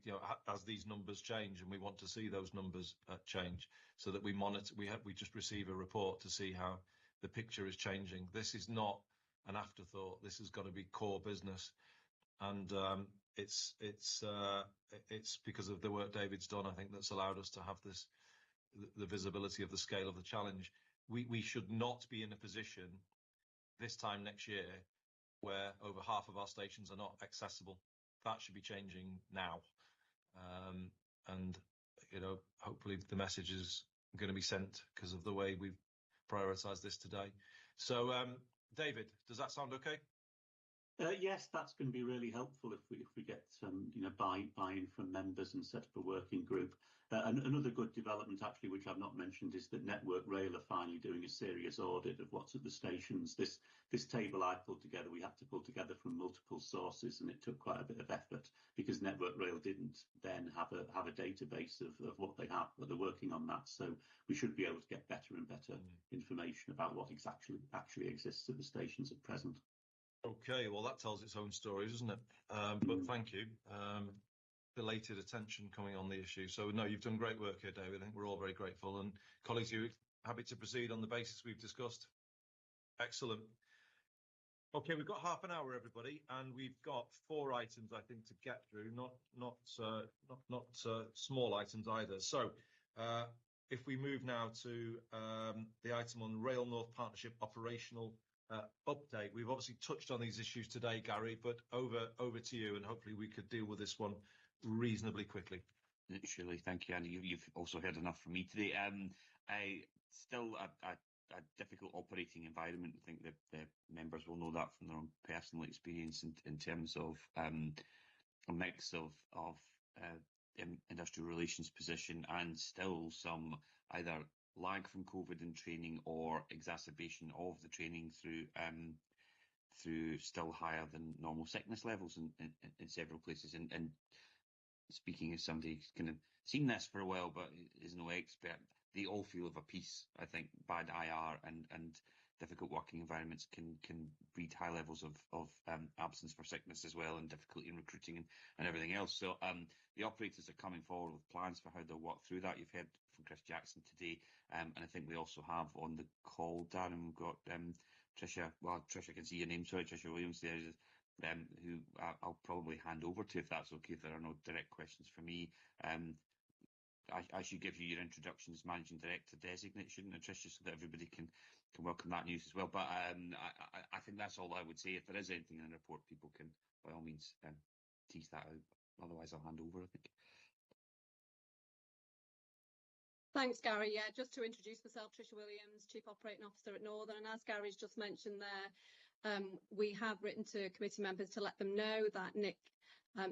as these numbers change, and we want to see those numbers change, so that we monitor. We just receive a report to see how the picture is changing. This is not an afterthought. This has got to be core business, and it's because of the work David's done, I think, that's allowed us to have the visibility of the scale of the challenge. We should not be in a position this time next year where over half of our stations are not accessible. That should be changing now. And, you know, hopefully the message is going to be sent because of the way we've prioritised this today. So, David, does that sound okay? Yes, that's going to be really helpful if we get buy-in from members and set up a working group. And another good development, actually, which I've not mentioned, is that Network Rail are finally doing a serious audit of what's at the stations. This table I pulled together, we had to pull together from multiple sources, and it took quite a bit of effort because Network Rail didn't then have a database of what they have, but they're working on that. So we should be able to get better and better information about what actually exists at the stations at present. Okay, well, that tells its own story, doesn't it? But thank you. Belated attention coming on the issue. So, no, you've done great work here, David. I think we're all very grateful. And colleagues, you're happy to proceed on the basis we've discussed? Excellent. Okay, we've got half an hour, everybody, and we've got 4 items, I think, to get through. Not small items either. So, if we move now to the item on Rail North Partnership operational update. We've obviously touched on these issues today, Gary, but over to you, and hopefully we could deal with this one reasonably quickly. Surely, thank you, Andy. You've also heard enough from me today. Still a difficult operating environment. I think that the members will know that from their own personal experience in terms of a mix of industrial relations position and still some either lag from COVID in training or exacerbation of the training through still higher than normal sickness levels in several places. And speaking as somebody who's kind of seen this for a while but is no expert, they all feel of a piece. I think bad IR and difficult working environments can breed high levels of absence for sickness as well, and difficulty in recruiting and everything else. So the operators are coming forward with plans for how they'll work through that. You've heard from Chris Jackson today, and I think we also have on the call, Darren, we've got Tricia. Well, Tricia can see your name. Sorry, Tricia Williams there, who I'll probably hand over to if that's okay, if there are no direct questions for me. I should give you your introduction as Managing Director designate, shouldn't I, Tricia, so that everybody can welcome that news as well. But I think that's all I would say. If there is anything in the report, people can, by all means, tease that out. Otherwise, I'll hand over, I think. Thanks, Gary. Yeah, just to introduce myself, Tricia Williams, Chief Operating Officer at Northern. And as Gary's just mentioned there, we have written to committee members to let them know that Nick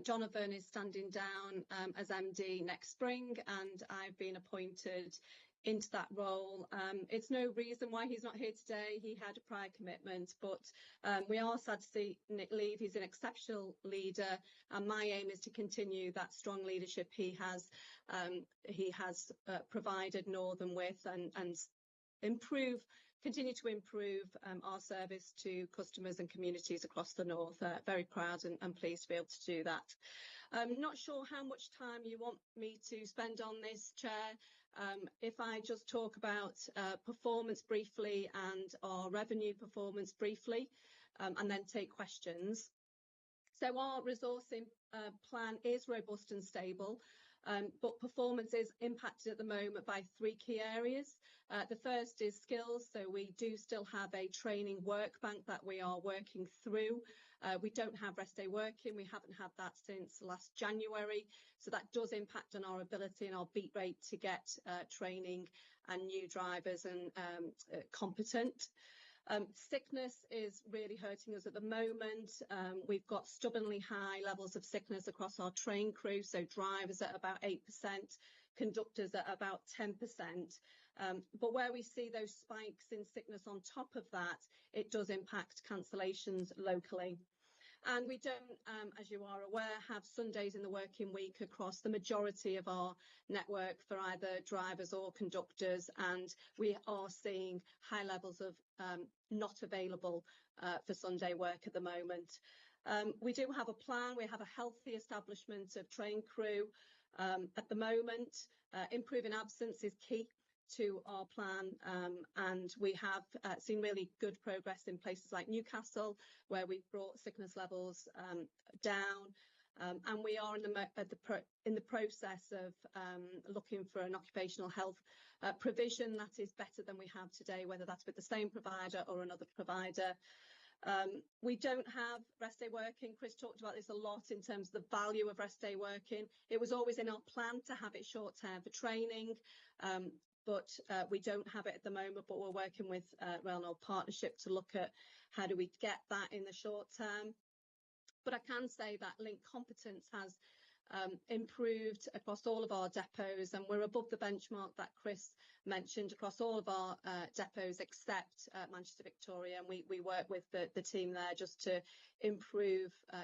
Jonathan is standing down as MD next spring, and I've been appointed into that role. It's no reason why he's not here today. He had a prior commitment, but we are sad to see Nick leave. He's an exceptional leader, and my aim is to continue that strong leadership he has provided Northern with, and continue to improve our service to customers and communities across the North. Very proud and pleased to be able to do that. I'm not sure how much time you want me to spend on this, Chair. If I just talk about performance briefly and our revenue performance briefly, and then take questions. So our resourcing plan is robust and stable, but performance is impacted at the moment by 3 key areas. The first is skills. So we do still have a training work bank that we are working through. We don't have rest day working. We haven't had that since last January. So that does impact on our ability and our beat rate to get training and new drivers and competent. Sickness is really hurting us at the moment. We've got stubbornly high levels of sickness across our train crew. So drivers at about 8%, conductors at about 10%. But where we see those spikes in sickness on top of that, it does impact cancellations locally. And we don't, as you are aware, have Sundays in the working week across the majority of our network for either drivers or conductors. And we are seeing high levels of not available for Sunday work at the moment. We do have a plan. We have a healthy establishment of train crew at the moment. Improving absence is key to our plan, and we have seen really good progress in places like Newcastle, where we've brought sickness levels down, and we are in the process of looking for an occupational health provision that is better than we have today, whether that's with the same provider or another provider. We don't have rest day working. Chris talked about this a lot in terms of the value of rest day working. It was always in our plan to have it short term for training, but we don't have it at the moment, but we're working with Rail North Partnership to look at how do we get that in the short term. But I can say that link competence has improved across all of our depots, and we're above the benchmark that Chris mentioned across all of our depots except Manchester Victoria, and we work with the team there just to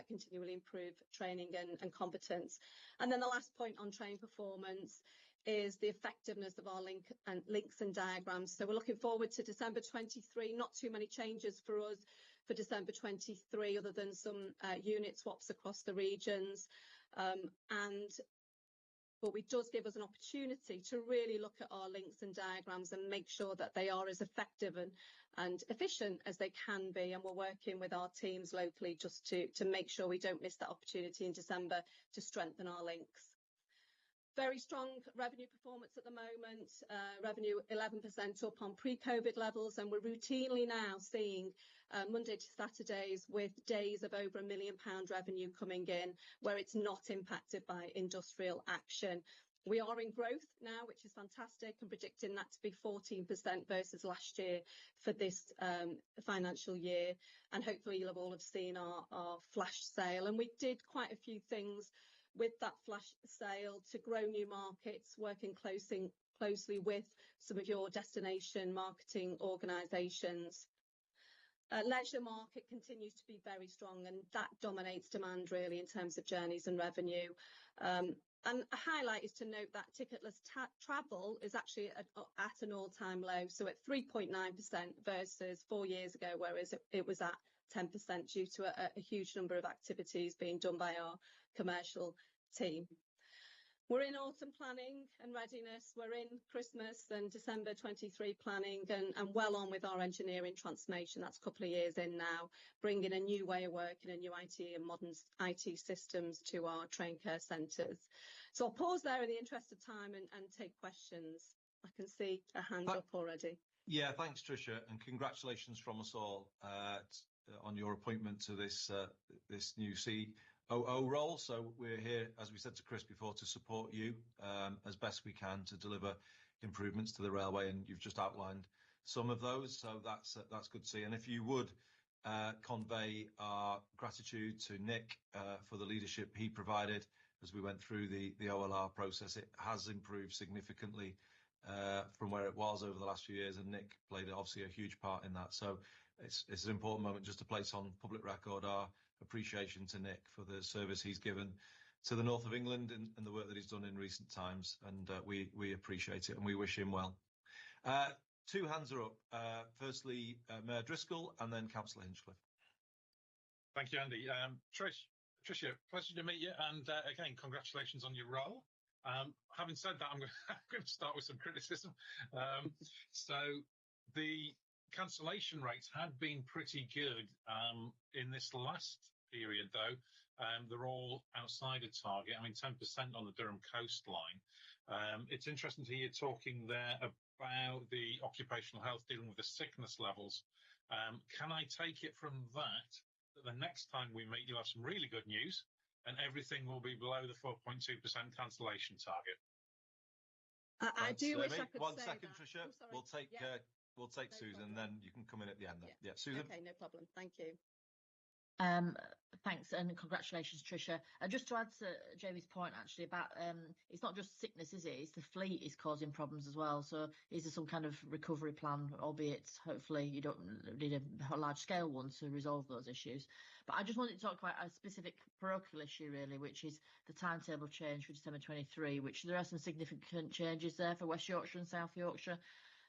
continually improve training and competence. And then the last point on train performance is the effectiveness of our links and diagrams. So we're looking forward to December 23. Not too many changes for us for December 23 other than some unit swaps across the regions. But it does give us an opportunity to really look at our links and diagrams and make sure that they are as effective and efficient as they can be. And we're working with our teams locally just to make sure we don't miss that opportunity in December to strengthen our links. Very strong revenue performance at the moment, revenue 11% up on pre-COVID levels, and we're routinely now seeing Monday to Saturdays with days of over £1 million revenue coming in where it's not impacted by industrial action. We are in growth now, which is fantastic, and predicting that to be 14% versus last year for this financial year. And hopefully you'll all have seen our flash sale, and we did quite a few things with that flash sale to grow new markets, working closely with some of your destination marketing organisations. Leisure market continues to be very strong, and that dominates demand really in terms of journeys and revenue. And a highlight is to note that ticketless travel is actually at an all-time low, so at 3.9% versus 4 years ago, whereas it was at 10% due to a huge number of activities being done by our commercial team. We're in autumn planning and readiness. We're in Christmas and December 23 planning and well on with our engineering transformation. That's a couple of years in now, bringing a new way of working, a new IT and modern IT systems to our train care centres. So I'll pause there in the interest of time and take questions. I can see a hand up already. Yeah, thanks, Tricia, and congratulations from us all on your appointment to this new COO role. So we're here, as we said to Chris before, to support you as best we can to deliver improvements to the railway, and you've just outlined some of those, so that's good to see. And if you would convey our gratitude to Nick for the leadership he provided as we went through the OLR process. It has improved significantly from where it was over the last few years, and Nick played obviously a huge part in that. So it's an important moment just to place on public record our appreciation to Nick for the service he's given to the north of England and the work that he's done in recent times, and we appreciate it and we wish him well. Two hands are up. Firstly, Mayor Driscoll and then Councillor Hinchcliffe. Thank you, Andy. Tricia, pleasure to meet you, and again, congratulations on your role. Having said that, I'm going to start with some criticism. So the cancellation rates had been pretty good in this last period, though. They're all outside of target. I mean, 10% on the Durham coastline. It's interesting to hear you talking there about the occupational health, dealing with the sickness levels. Can I take it from that the next time we meet, you'll have some really good news and everything will be below the 4.2% cancellation target? I do wish I could One say second, that. Tricia. I'm sorry. We'll take No Susan, problem. then you can come in at the end. Yeah, Susan. Okay, no problem. Thank you. Thanks and congratulations, Tricia. Just to add to Jamie's point, actually, about it's not just sickness, is it? It's the fleet is causing problems as well. So is there some kind of recovery plan, albeit hopefully you don't need a large scale one to resolve those issues. But I just wanted to talk about a specific parochial issue really, which is the timetable change for December 23, which there are some significant changes there for West Yorkshire and South Yorkshire.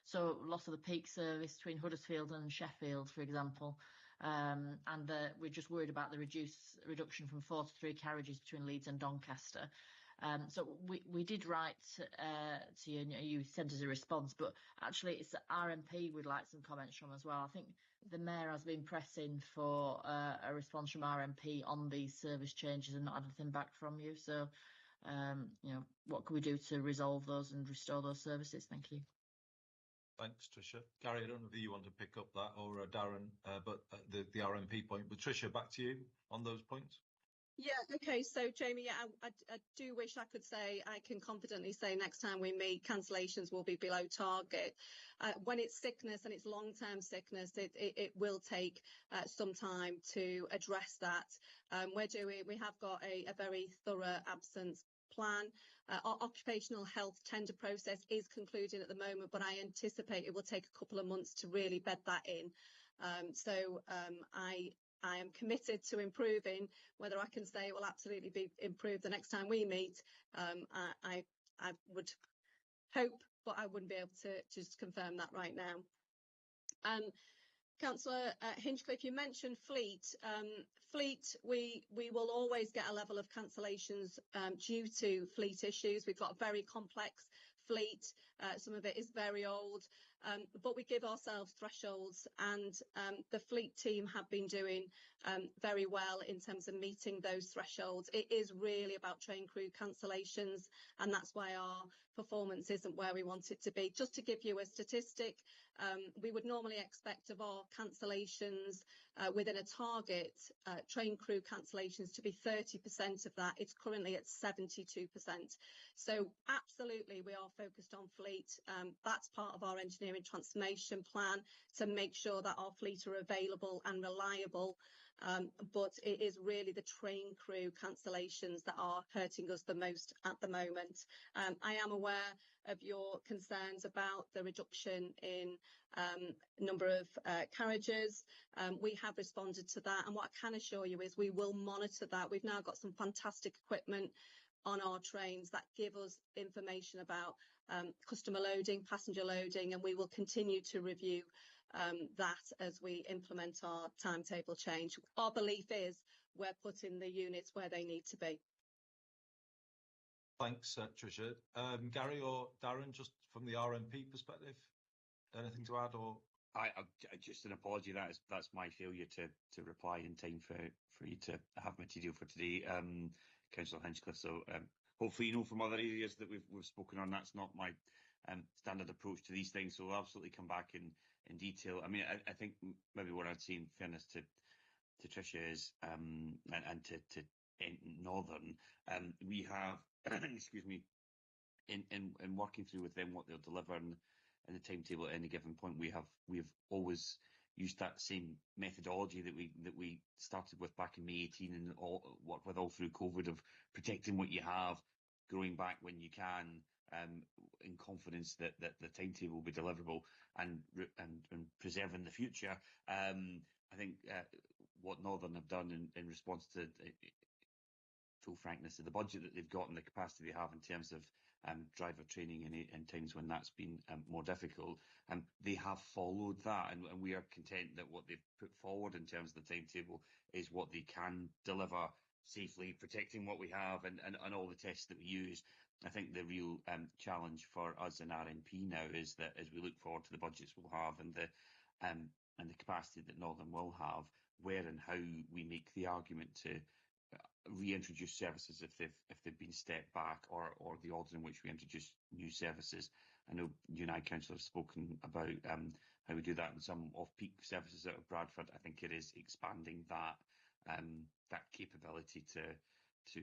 So loss of the peak service between Huddersfield and Sheffield, for example. And we're just worried about the reduction from 4 to 3 carriages between Leeds and Doncaster. So we did write to you, and you sent us a response, but actually it's the RMP we'd like some comments from as well. I think the Mayor has been pressing for a response from RMP on these service changes and not had anything back from you. So, what can we do to resolve those and restore those services? Thank you. Thanks, Tricia. Gary, I don't know if you want to pick up that or Darren, but the RMP point. But Tricia, back to you on those points. Yeah, okay. So, Jamie, yeah, I do wish I could say, I can confidently say next time we meet, cancellations will be below target. When it's sickness and it's long-term sickness, it will take some time to address that. We have got a very thorough absence plan. Our occupational health tender process is concluding at the moment, but I anticipate it will take a couple of months to really bed that in. I am committed to improving. Whether I can say it will absolutely be improved the next time we meet, I would hope, but I wouldn't be able to just confirm that right now. Councillor Hinchcliffe, you mentioned fleet. Fleet, we will always get a level of cancellations due to fleet issues. We've got a very complex fleet. Some of it is very old, but we give ourselves thresholds, and the fleet team have been doing very well in terms of meeting those thresholds. It is really about train crew cancellations, and that's why our performance isn't where we want it to be. Just to give you a statistic, we would normally expect of our cancellations within a target train crew cancellations to be 30% of that. It's currently at 72%. So absolutely, we are focused on fleet. That's part of our engineering transformation plan, to make sure that our fleet are available and reliable. But it is really the train crew cancellations that are hurting us the most at the moment. I am aware of your concerns about the reduction in number of carriages. We have responded to that, and what I can assure you is we will monitor that. We've now got some fantastic equipment on our trains that give us information about customer loading, passenger loading, and we will continue to review that as we implement our timetable change. Our belief is we're putting the units where they need to be. Thanks, Tricia. Gary or Darren, just from the RMP perspective, anything to add? Or I just an apology. That's my failure to reply in time for you to have material for today, Councillor Hinchcliffe. So hopefully you know from other areas that we've spoken on. That's not my standard approach to these things. So we'll absolutely come back in detail. I mean, I think maybe what I'd say in fairness to Tricia is and to Northern, we have excuse me, in working through with them what they'll deliver and the timetable at any given point, we've always used that same methodology that we started with back in May 18 and worked with all through COVID, of protecting what you have, growing back when you can, in confidence that the timetable will be deliverable, and preserving the future. I think what Northern have done in response to full frankness of the budget that they've got and the capacity they have in terms of driver training in times when that's been more difficult, they have followed that, and we are content that what they've put forward in terms of the timetable is what they can deliver safely, protecting what we have and all the tests that we use. I think the real challenge for us in RMP now is that as we look forward to the budgets we'll have and the capacity that Northern will have, where and how we make the argument to reintroduce services if they've been stepped back, or the order in which we introduce new services. I know you and I, Councillor, have spoken about how we do that in some off-peak services out of Bradford. I think it is expanding that capability to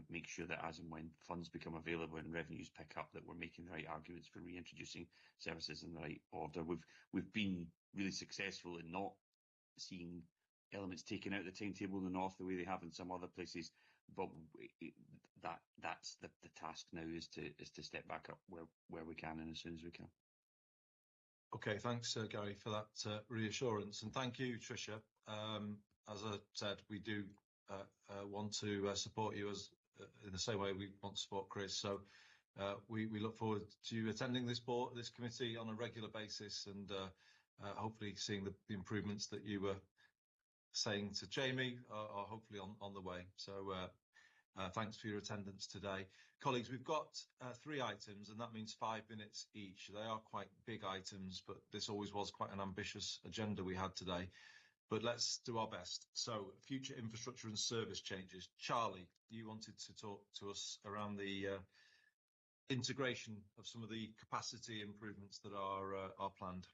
make sure that as and when funds become available and revenues pick up, that we're making the right arguments for reintroducing services in the right order. We've been really successful in not seeing elements taken out of the timetable in the north the way they have in some other places, but that's the task now, is to step back up where we can and as soon as we can. Okay, thanks, Gary, for that reassurance, and thank you, Tricia. As I said, we do want to support you as in the same way we want to support Chris. So we look forward to attending this committee on a regular basis, and hopefully seeing the improvements that you were saying to Jamie are hopefully on the way. So thanks for your attendance today. Colleagues, we've got 3 items, and that means 5 minutes each. They are quite big items, but this always was quite an ambitious agenda we had today. But let's do our best. So, future infrastructure and service changes. Charlie, you wanted to talk to us around the integration of some of the capacity improvements that are planned.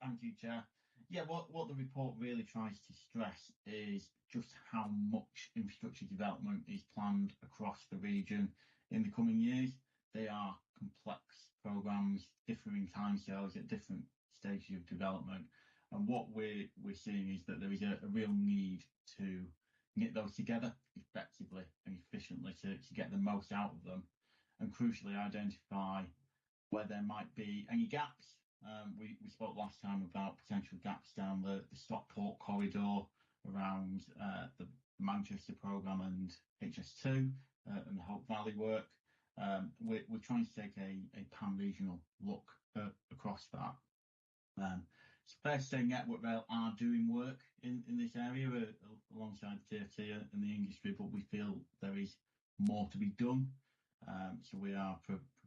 Thank you, Chair. Yeah, what the report really tries to stress is just how much infrastructure development is planned across the region in the coming years. They are complex programmes, differing timescales at different stages of development. And what we're seeing is that there is a real need to knit those together effectively and efficiently to get the most out of them, and crucially identify where there might be any gaps. We spoke last time about potential gaps down the Stockport corridor around the Manchester programme and HS2 and the Hope Valley work. We're trying to take a pan-regional look across that. It's fair to say Network Rail are doing work in this area alongside the TFT and the industry, but we feel there is more to be done. So we are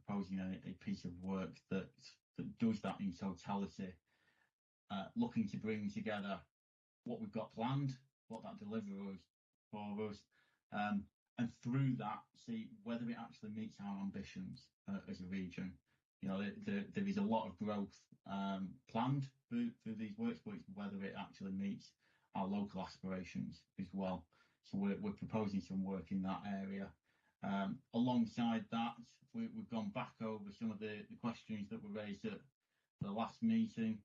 proposing a piece of work that does that in totality, looking to bring together what we've got planned, what that delivers for us, and through that see whether it actually meets our ambitions as a region. You know, there is a lot of growth planned through these works, but it's whether it actually meets our local aspirations as well. So we're proposing some work in that area. Alongside that, we've gone back over some of the questions that were raised at the last meeting.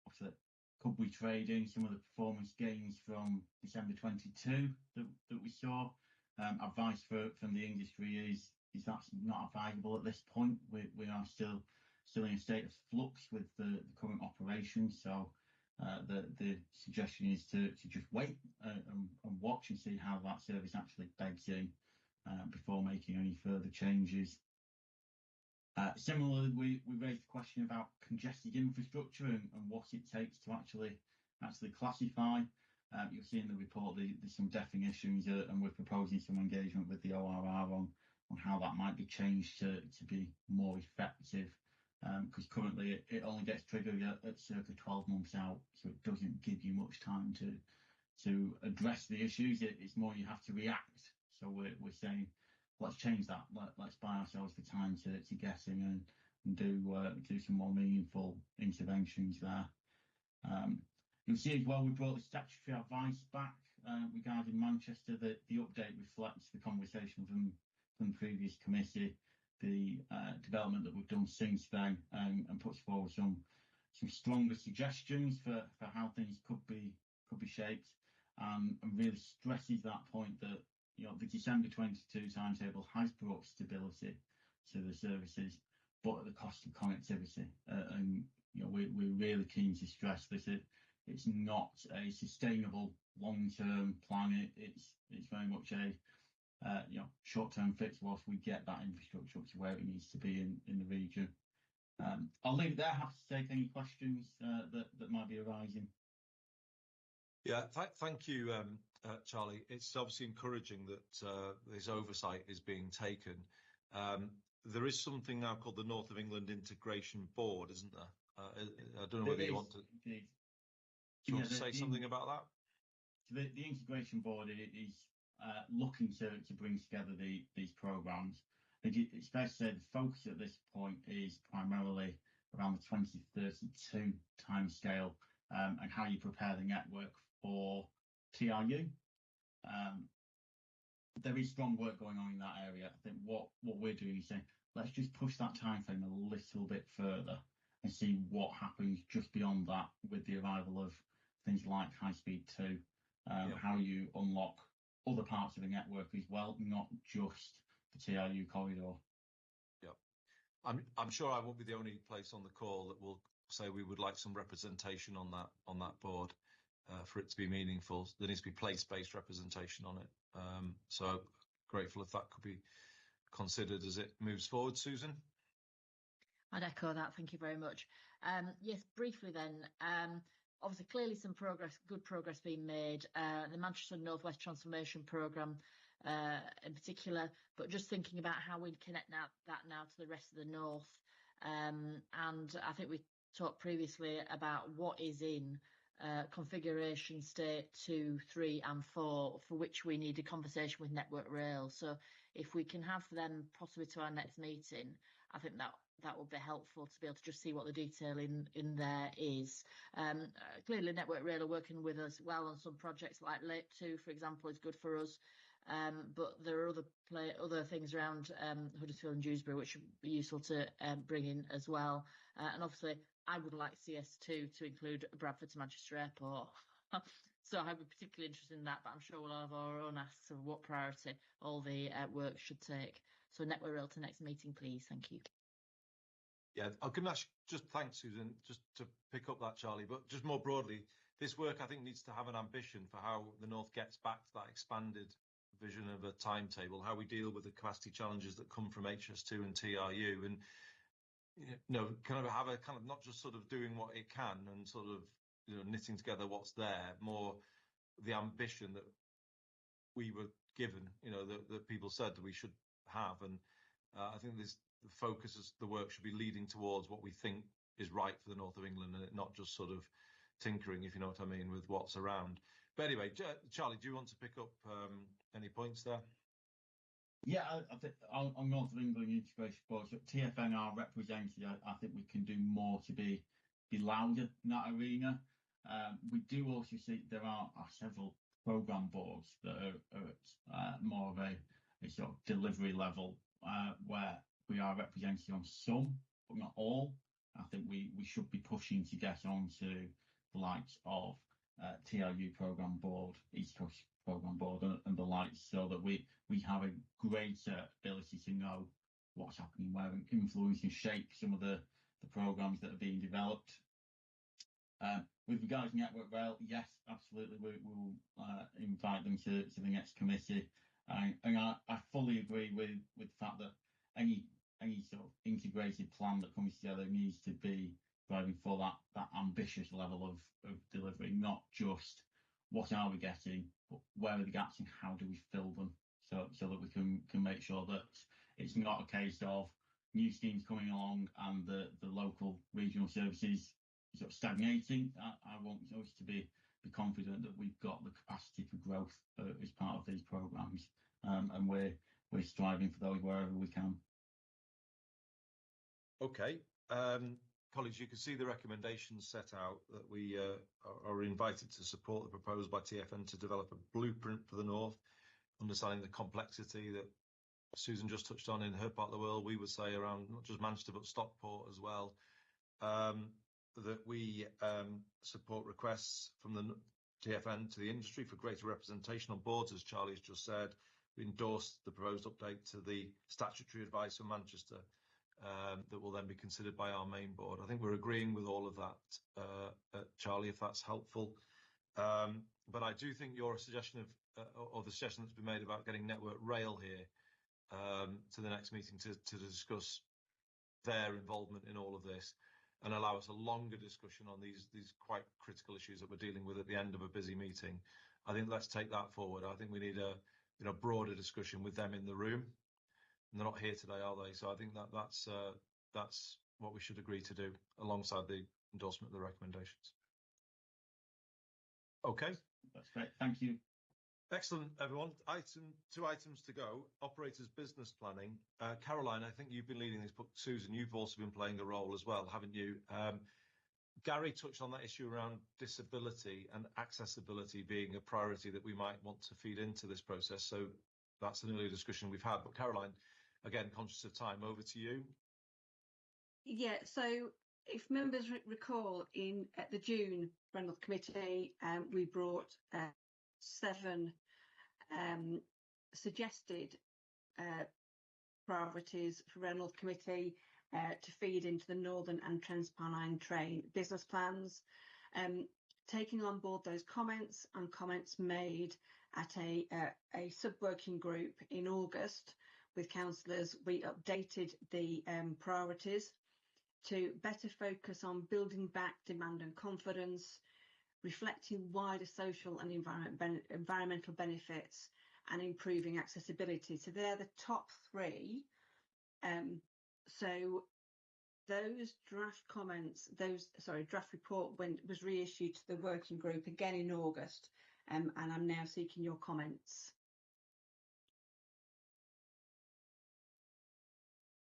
Obviously, could we trade in some of the performance gains from December 22 that we saw? Advice from the industry is that's not advisable at this point. We are still in a state of flux with the current operations. So the suggestion is to just wait and watch and see how that service actually begs in before making any further changes. Similarly, we raised the question about congested infrastructure and what it takes to actually classify. You'll see in the report there's some definitions, and we're proposing some engagement with the ORR on how that might be changed to be more effective. Because currently it only gets triggered at circa 12 months out, so it doesn't give you much time to address the issues. It's more you have to react. So we're saying let's change that. Let's buy ourselves the time to get in and do some more meaningful interventions there. You'll see as well we brought the statutory advice back regarding Manchester. The update reflects the conversation from the previous committee, the development that we've done since then, and puts forward some stronger suggestions for how things could be shaped, and really stresses that point that, you know, the December 22 timetable has brought stability to the services, but at the cost of connectivity. And you know, we're really keen to stress this. It's not a sustainable long-term plan. It's very much a short-term fix whilst we get that infrastructure up to where it needs to be in the region. I'll leave it there. Happy to take any questions that might be arising. Yeah, thank you, Charlie. It's obviously encouraging that this oversight is being taken. There is something now called the North of England Integration Board, isn't there? I don't know whether you want to. Indeed. Do you want to say something about that? The Integration Board is looking to bring together these programmes. It's fair to say the focus at this point is primarily around the 2032 timescale and how you prepare the network for TRU. There is strong work going on in that area. I think what we're doing is saying let's just push that timeframe a little bit further and see what happens just beyond that with the arrival of things like High Speed 2, how you unlock other parts of the network as well, not just the TRU corridor. Yeah, I'm sure I won't be the only place on the call that will say we would like some representation on that board for it to be meaningful. There needs to be place-based representation on it. So grateful if that could be considered as it moves forward. Susan? I'd echo that. Thank you very much. Yes, briefly then. Obviously, clearly some good progress being made. The Manchester North West Transformation Programme in particular, but just thinking about how we connect that now to the rest of the North. And I think we talked previously about what is in configuration state 2, 3 and 4, for which we need a conversation with Network Rail. So if we can have them possibly to our next meeting, I think that would be helpful to be able to just see what the detail in there is. Clearly, Network Rail are working with us well on some projects, like Lake 2, for example, is good for us. But there are other things around Huddersfield and Dewsbury which would be useful to bring in as well. And obviously, I would like CS2 to include Bradford to Manchester Airport. So I'd be particularly interested in that, but I'm sure we'll have our own asks of what priority all the work should take. So Network Rail to next meeting, please. Thank you. Yeah, I can actually just thank Susan, just to pick up that, Charlie, but just more broadly, this work, I think, needs to have an ambition for how the North gets back to that expanded vision of a timetable, how we deal with the capacity challenges that come from HS2 and TRU, and kind of have a kind of not just sort of doing what it can and sort of knitting together what's there, more the ambition that we were given, that people said that we should have, and I think the focus is the work should be leading towards what we think is right for the North of England, and not just sort of tinkering, if you know what I mean, with what's around. But anyway, Charlie, do you want to pick up any points there? Yeah, I think on North of England integration boards, TFN are represented. I think we can do more to be louder in that arena. We do also see there are several programme boards that are at more of a sort of delivery level, where we are represented on some, but not all. I think we should be pushing to get onto the likes of TRU programme board, East Coast programme board, and the likes, so that we have a greater ability to know what's happening, where, and influence and shape some of the programmes that are being developed. With regards to Network Rail, yes, absolutely, we will invite them to the next committee, and I fully agree with the fact that any sort of integrated plan that comes together needs to be driving for that ambitious level of delivery, not just what are we getting, but where are the gaps and how do we fill them, so that we can make sure that it's not a case of new schemes coming along and the local regional services sort of stagnating. I want us to be confident that we've got the capacity for growth as part of these programmes, and we're striving for those wherever we can. Okay. Colleagues, you can see the recommendations set out that we are invited to support the proposal by TFN to develop a blueprint for the North, understanding the complexity that Susan just touched on in her part of the world. We would say around not just Manchester, but Stockport as well. That we support requests from the TFN to the industry for greater representation on boards, as Charlie's just said. We endorse the proposed update to the statutory advice for Manchester, that will then be considered by our main board. I think we're agreeing with all of that, Charlie, if that's helpful. But I do think your suggestion or the suggestion that's been made about getting Network Rail here to the next meeting to discuss their involvement in all of this and allow us a longer discussion on these quite critical issues that we're dealing with at the end of a busy meeting. I think let's take that forward. I think we need a broader discussion with them in the room. And they're not here today, are they? So I think that's what we should agree to do alongside the endorsement of the recommendations. Okay. That's great. Thank you. Excellent, everyone. Two items to go. Operators business planning. Caroline, I think you've been leading this, but Susan, you've also been playing a role as well, haven't you? Gary touched on that issue around disability and accessibility being a priority that we might want to feed into this process. So that's an earlier discussion we've had. But Caroline, again, conscious of time, over to you. Yeah, so if members recall, at the June Brendel Committee, we brought 7 suggested priorities for Brendel Committee to feed into the Northern and Transpennine Train business plans. Taking on board those comments and comments made at a sub-working group in August with councillors, we updated the priorities to better focus on building back demand and confidence, reflecting wider social and environmental benefits, and improving accessibility. So they're the top 3. So those draft report was reissued to the working group again in August, and I'm now seeking your comments.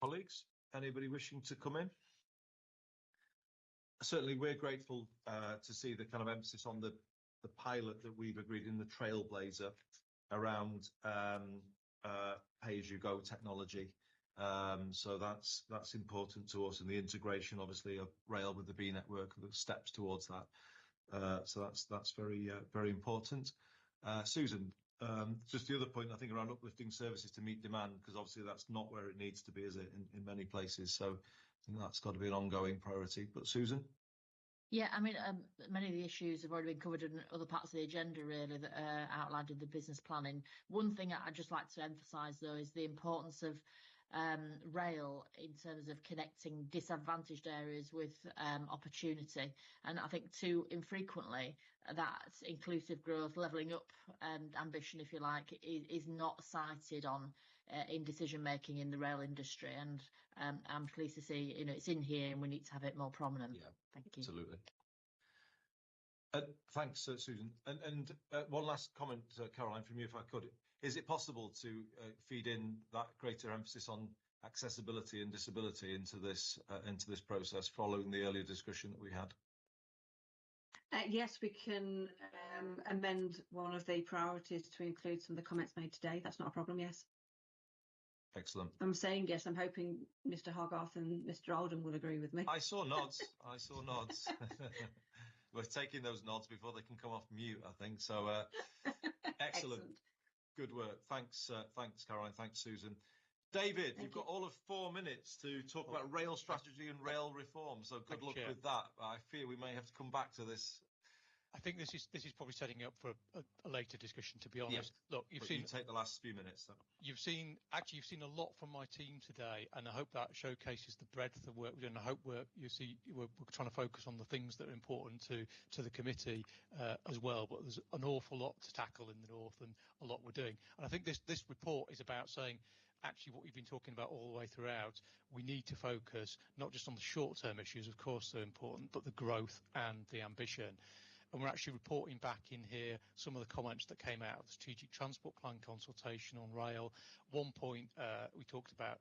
Colleagues, anybody wishing to come in? Certainly, we're grateful to see the kind of emphasis on the pilot that we've agreed in the Trailblazer around pay-as-you-go technology. So that's important to us, and the integration, obviously, of rail with the B network, the steps towards that. So that's very important. Susan, just the other point, I think, around uplifting services to meet demand, because obviously that's not where it needs to be, is it, in many places? So I think that's got to be an ongoing priority. But Susan? Yeah, I mean, many of the issues have already been covered in other parts of the agenda, really, that are outlined in the business planning. One thing I'd just like to emphasise, though, is the importance of rail in terms of connecting disadvantaged areas with opportunity. And I think too infrequently that inclusive growth, levelling up ambition, if you like, is not cited on in decision making in the rail industry. And I'm pleased to see, it's in here, and we need to have it more prominent. Yeah, thank you. Absolutely. Thanks, Susan. And one last comment, Caroline, from you, if I could. Is it possible to feed in that greater emphasis on accessibility and disability into this process, following the earlier discussion that we had? Yes, we can amend one of the priorities to include some of the comments made today. That's not a problem, yes. Excellent. I'm saying yes. I'm hoping Mr. Hogarth and Mr. Oldham will agree with me. I saw nods. We're taking those nods before they can come off mute, I think. So excellent. Good work. Thanks, Caroline. Thanks, Susan. David, you've got all of 4 minutes to talk about rail strategy and rail reform. So good luck with that. I fear we may have to come back to this. I think this is probably setting up for a later discussion, to be honest. Yeah, look, you take the last few minutes. So. You've seen a lot from my team today, and I hope that showcases the breadth of the work we're doing. I hope we're trying to focus on the things that are important to the committee as well. But there's an awful lot to tackle in the north, and a lot we're doing. And I think this report is about saying, actually, what we've been talking about all the way throughout, we need to focus not just on the short-term issues, of course they're important, but the growth and the ambition. And we're actually reporting back in here some of the comments that came out of the Strategic Transport Plan consultation on rail. One point we talked about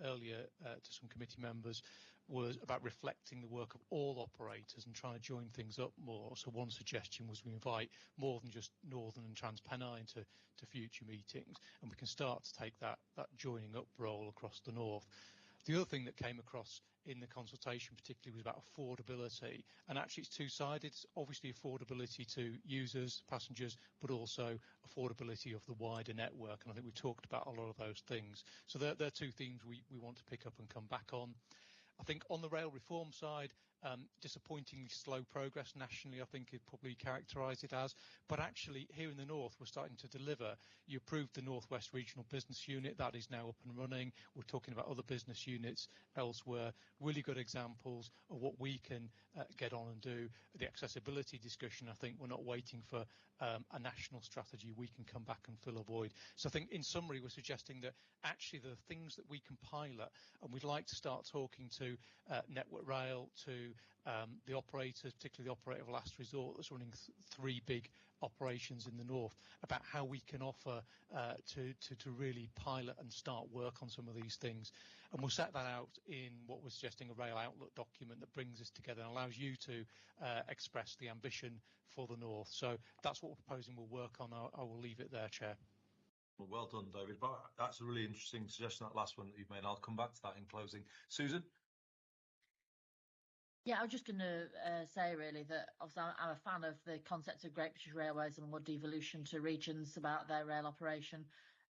earlier to some committee members was about reflecting the work of all operators and trying to join things up more. So one suggestion was we invite more than just Northern and TransPennine to future meetings, and we can start to take that joining up role across the north. The other thing that came across in the consultation particularly was about affordability, and actually it's two-sided. It's obviously affordability to users, passengers, but also affordability of the wider network, and I think we talked about a lot of those things. So there are two themes we want to pick up and come back on. I think on the rail reform side, disappointingly slow progress nationally, I think you'd probably characterise it as. But actually, here in the north, we're starting to deliver. You approved the North West Regional Business Unit. That is now up and running. We're talking about other business units elsewhere. Really good examples of what we can get on and do. The accessibility discussion, I think we're not waiting for a national strategy. We can come back and fill a void. So I think, in summary, we're suggesting that actually there are things that we can pilot, and we'd like to start talking to Network Rail, to the operators, particularly the operator of last resort that's running three big operations in the north, about how we can offer to really pilot and start work on some of these things. And we'll set that out in what we're suggesting, a rail outlook document that brings us together and allows you to express the ambition for the north. So that's what we're proposing we'll work on. I will leave it there, Chair. Well done, David. But that's a really interesting suggestion, that last one that you've made. I'll come back to that in closing. Susan? Yeah, I was just going to say, really, that obviously I'm a fan of the concept of Great British Railways and more devolution to regions about their rail operation.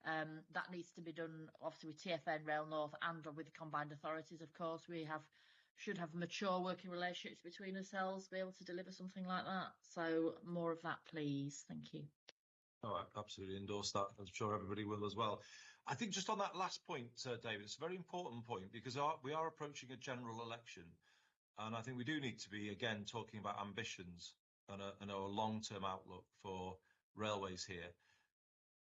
That needs to be done, obviously, with TfN, Rail North, and with the combined authorities, of course. We should have mature working relationships between ourselves to be able to deliver something like that. So more of that, please. Thank you. Oh, I absolutely endorse that. I'm sure everybody will as well. I think just on that last point, David, it's a very important point, because we are approaching a general election. And I think we do need to be, again, talking about ambitions and a long-term outlook for railways here.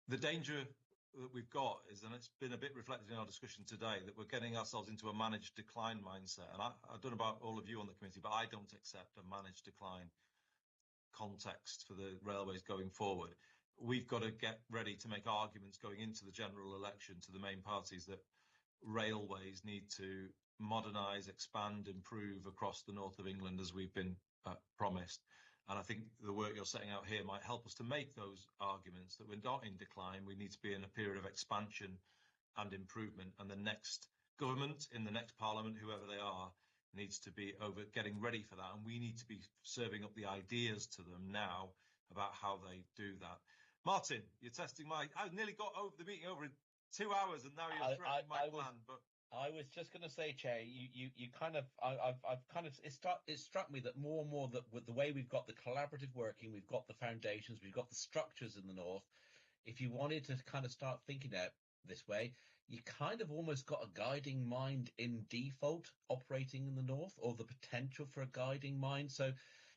The danger that we've got is, and it's been a bit reflected in our discussion today, that we're getting ourselves into a managed decline mindset. And I don't know about all of you on the committee, but I don't accept a managed decline context for the railways going forward. We've got to get ready to make arguments going into the general election to the main parties that railways need to modernise, expand, improve across the north of England as we've been promised. And I think the work you're setting out here might help us to make those arguments that we're not in decline. We need to be in a period of expansion and improvement. And the next government in the next parliament, whoever they are, needs to be getting ready for that. And we need to be serving up the ideas to them now about how they do that. Martin, you're testing I nearly got over the meeting over in 2 hours, and now you're threatening my plan. But I was just going to say, Chair, you kind of, I've kind of, it struck me that more and more that with the way we've got the collaborative working, we've got the foundations, we've got the structures in the north. If you wanted to kind of start thinking out this way, you kind of almost got a guiding mind in default operating in the north, or the potential for a guiding mind. So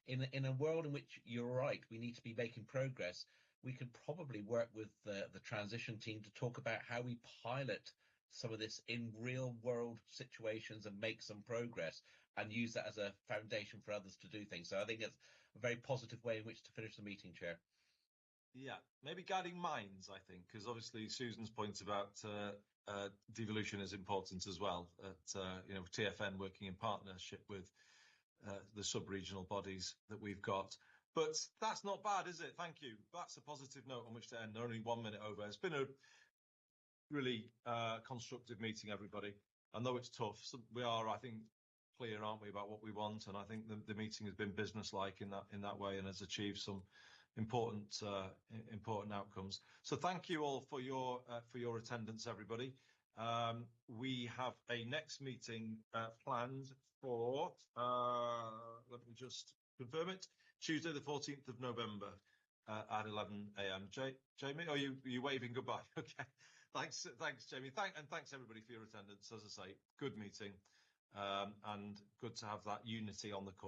in a world in which you're right, we need to be making progress. We could probably work with the transition team to talk about how we pilot some of this in real world situations and make some progress, and use that as a foundation for others to do things. So I think it's a very positive way in which to finish the meeting, Chair. Yeah, maybe guiding minds, I think, because obviously Susan's point about devolution is important as well. TFN working in partnership with the sub-regional bodies that we've got. But that's not bad, is it? Thank you. That's a positive note on which to end. Only 1 minute over. It's been a really constructive meeting, everybody. I know it's tough. So we are, I think, clear, aren't we, about what we want? And I think the meeting has been business-like in that way, and has achieved some important outcomes. So thank you all for your attendance, everybody. We have a next meeting planned for let me just confirm it. Tuesday, the 14th of November at 11 a.m. Jamie, are you waving goodbye? Okay. Thanks, Jamie. Thanks everybody for your attendance. As I say, good meeting, and good to have that unity on the call.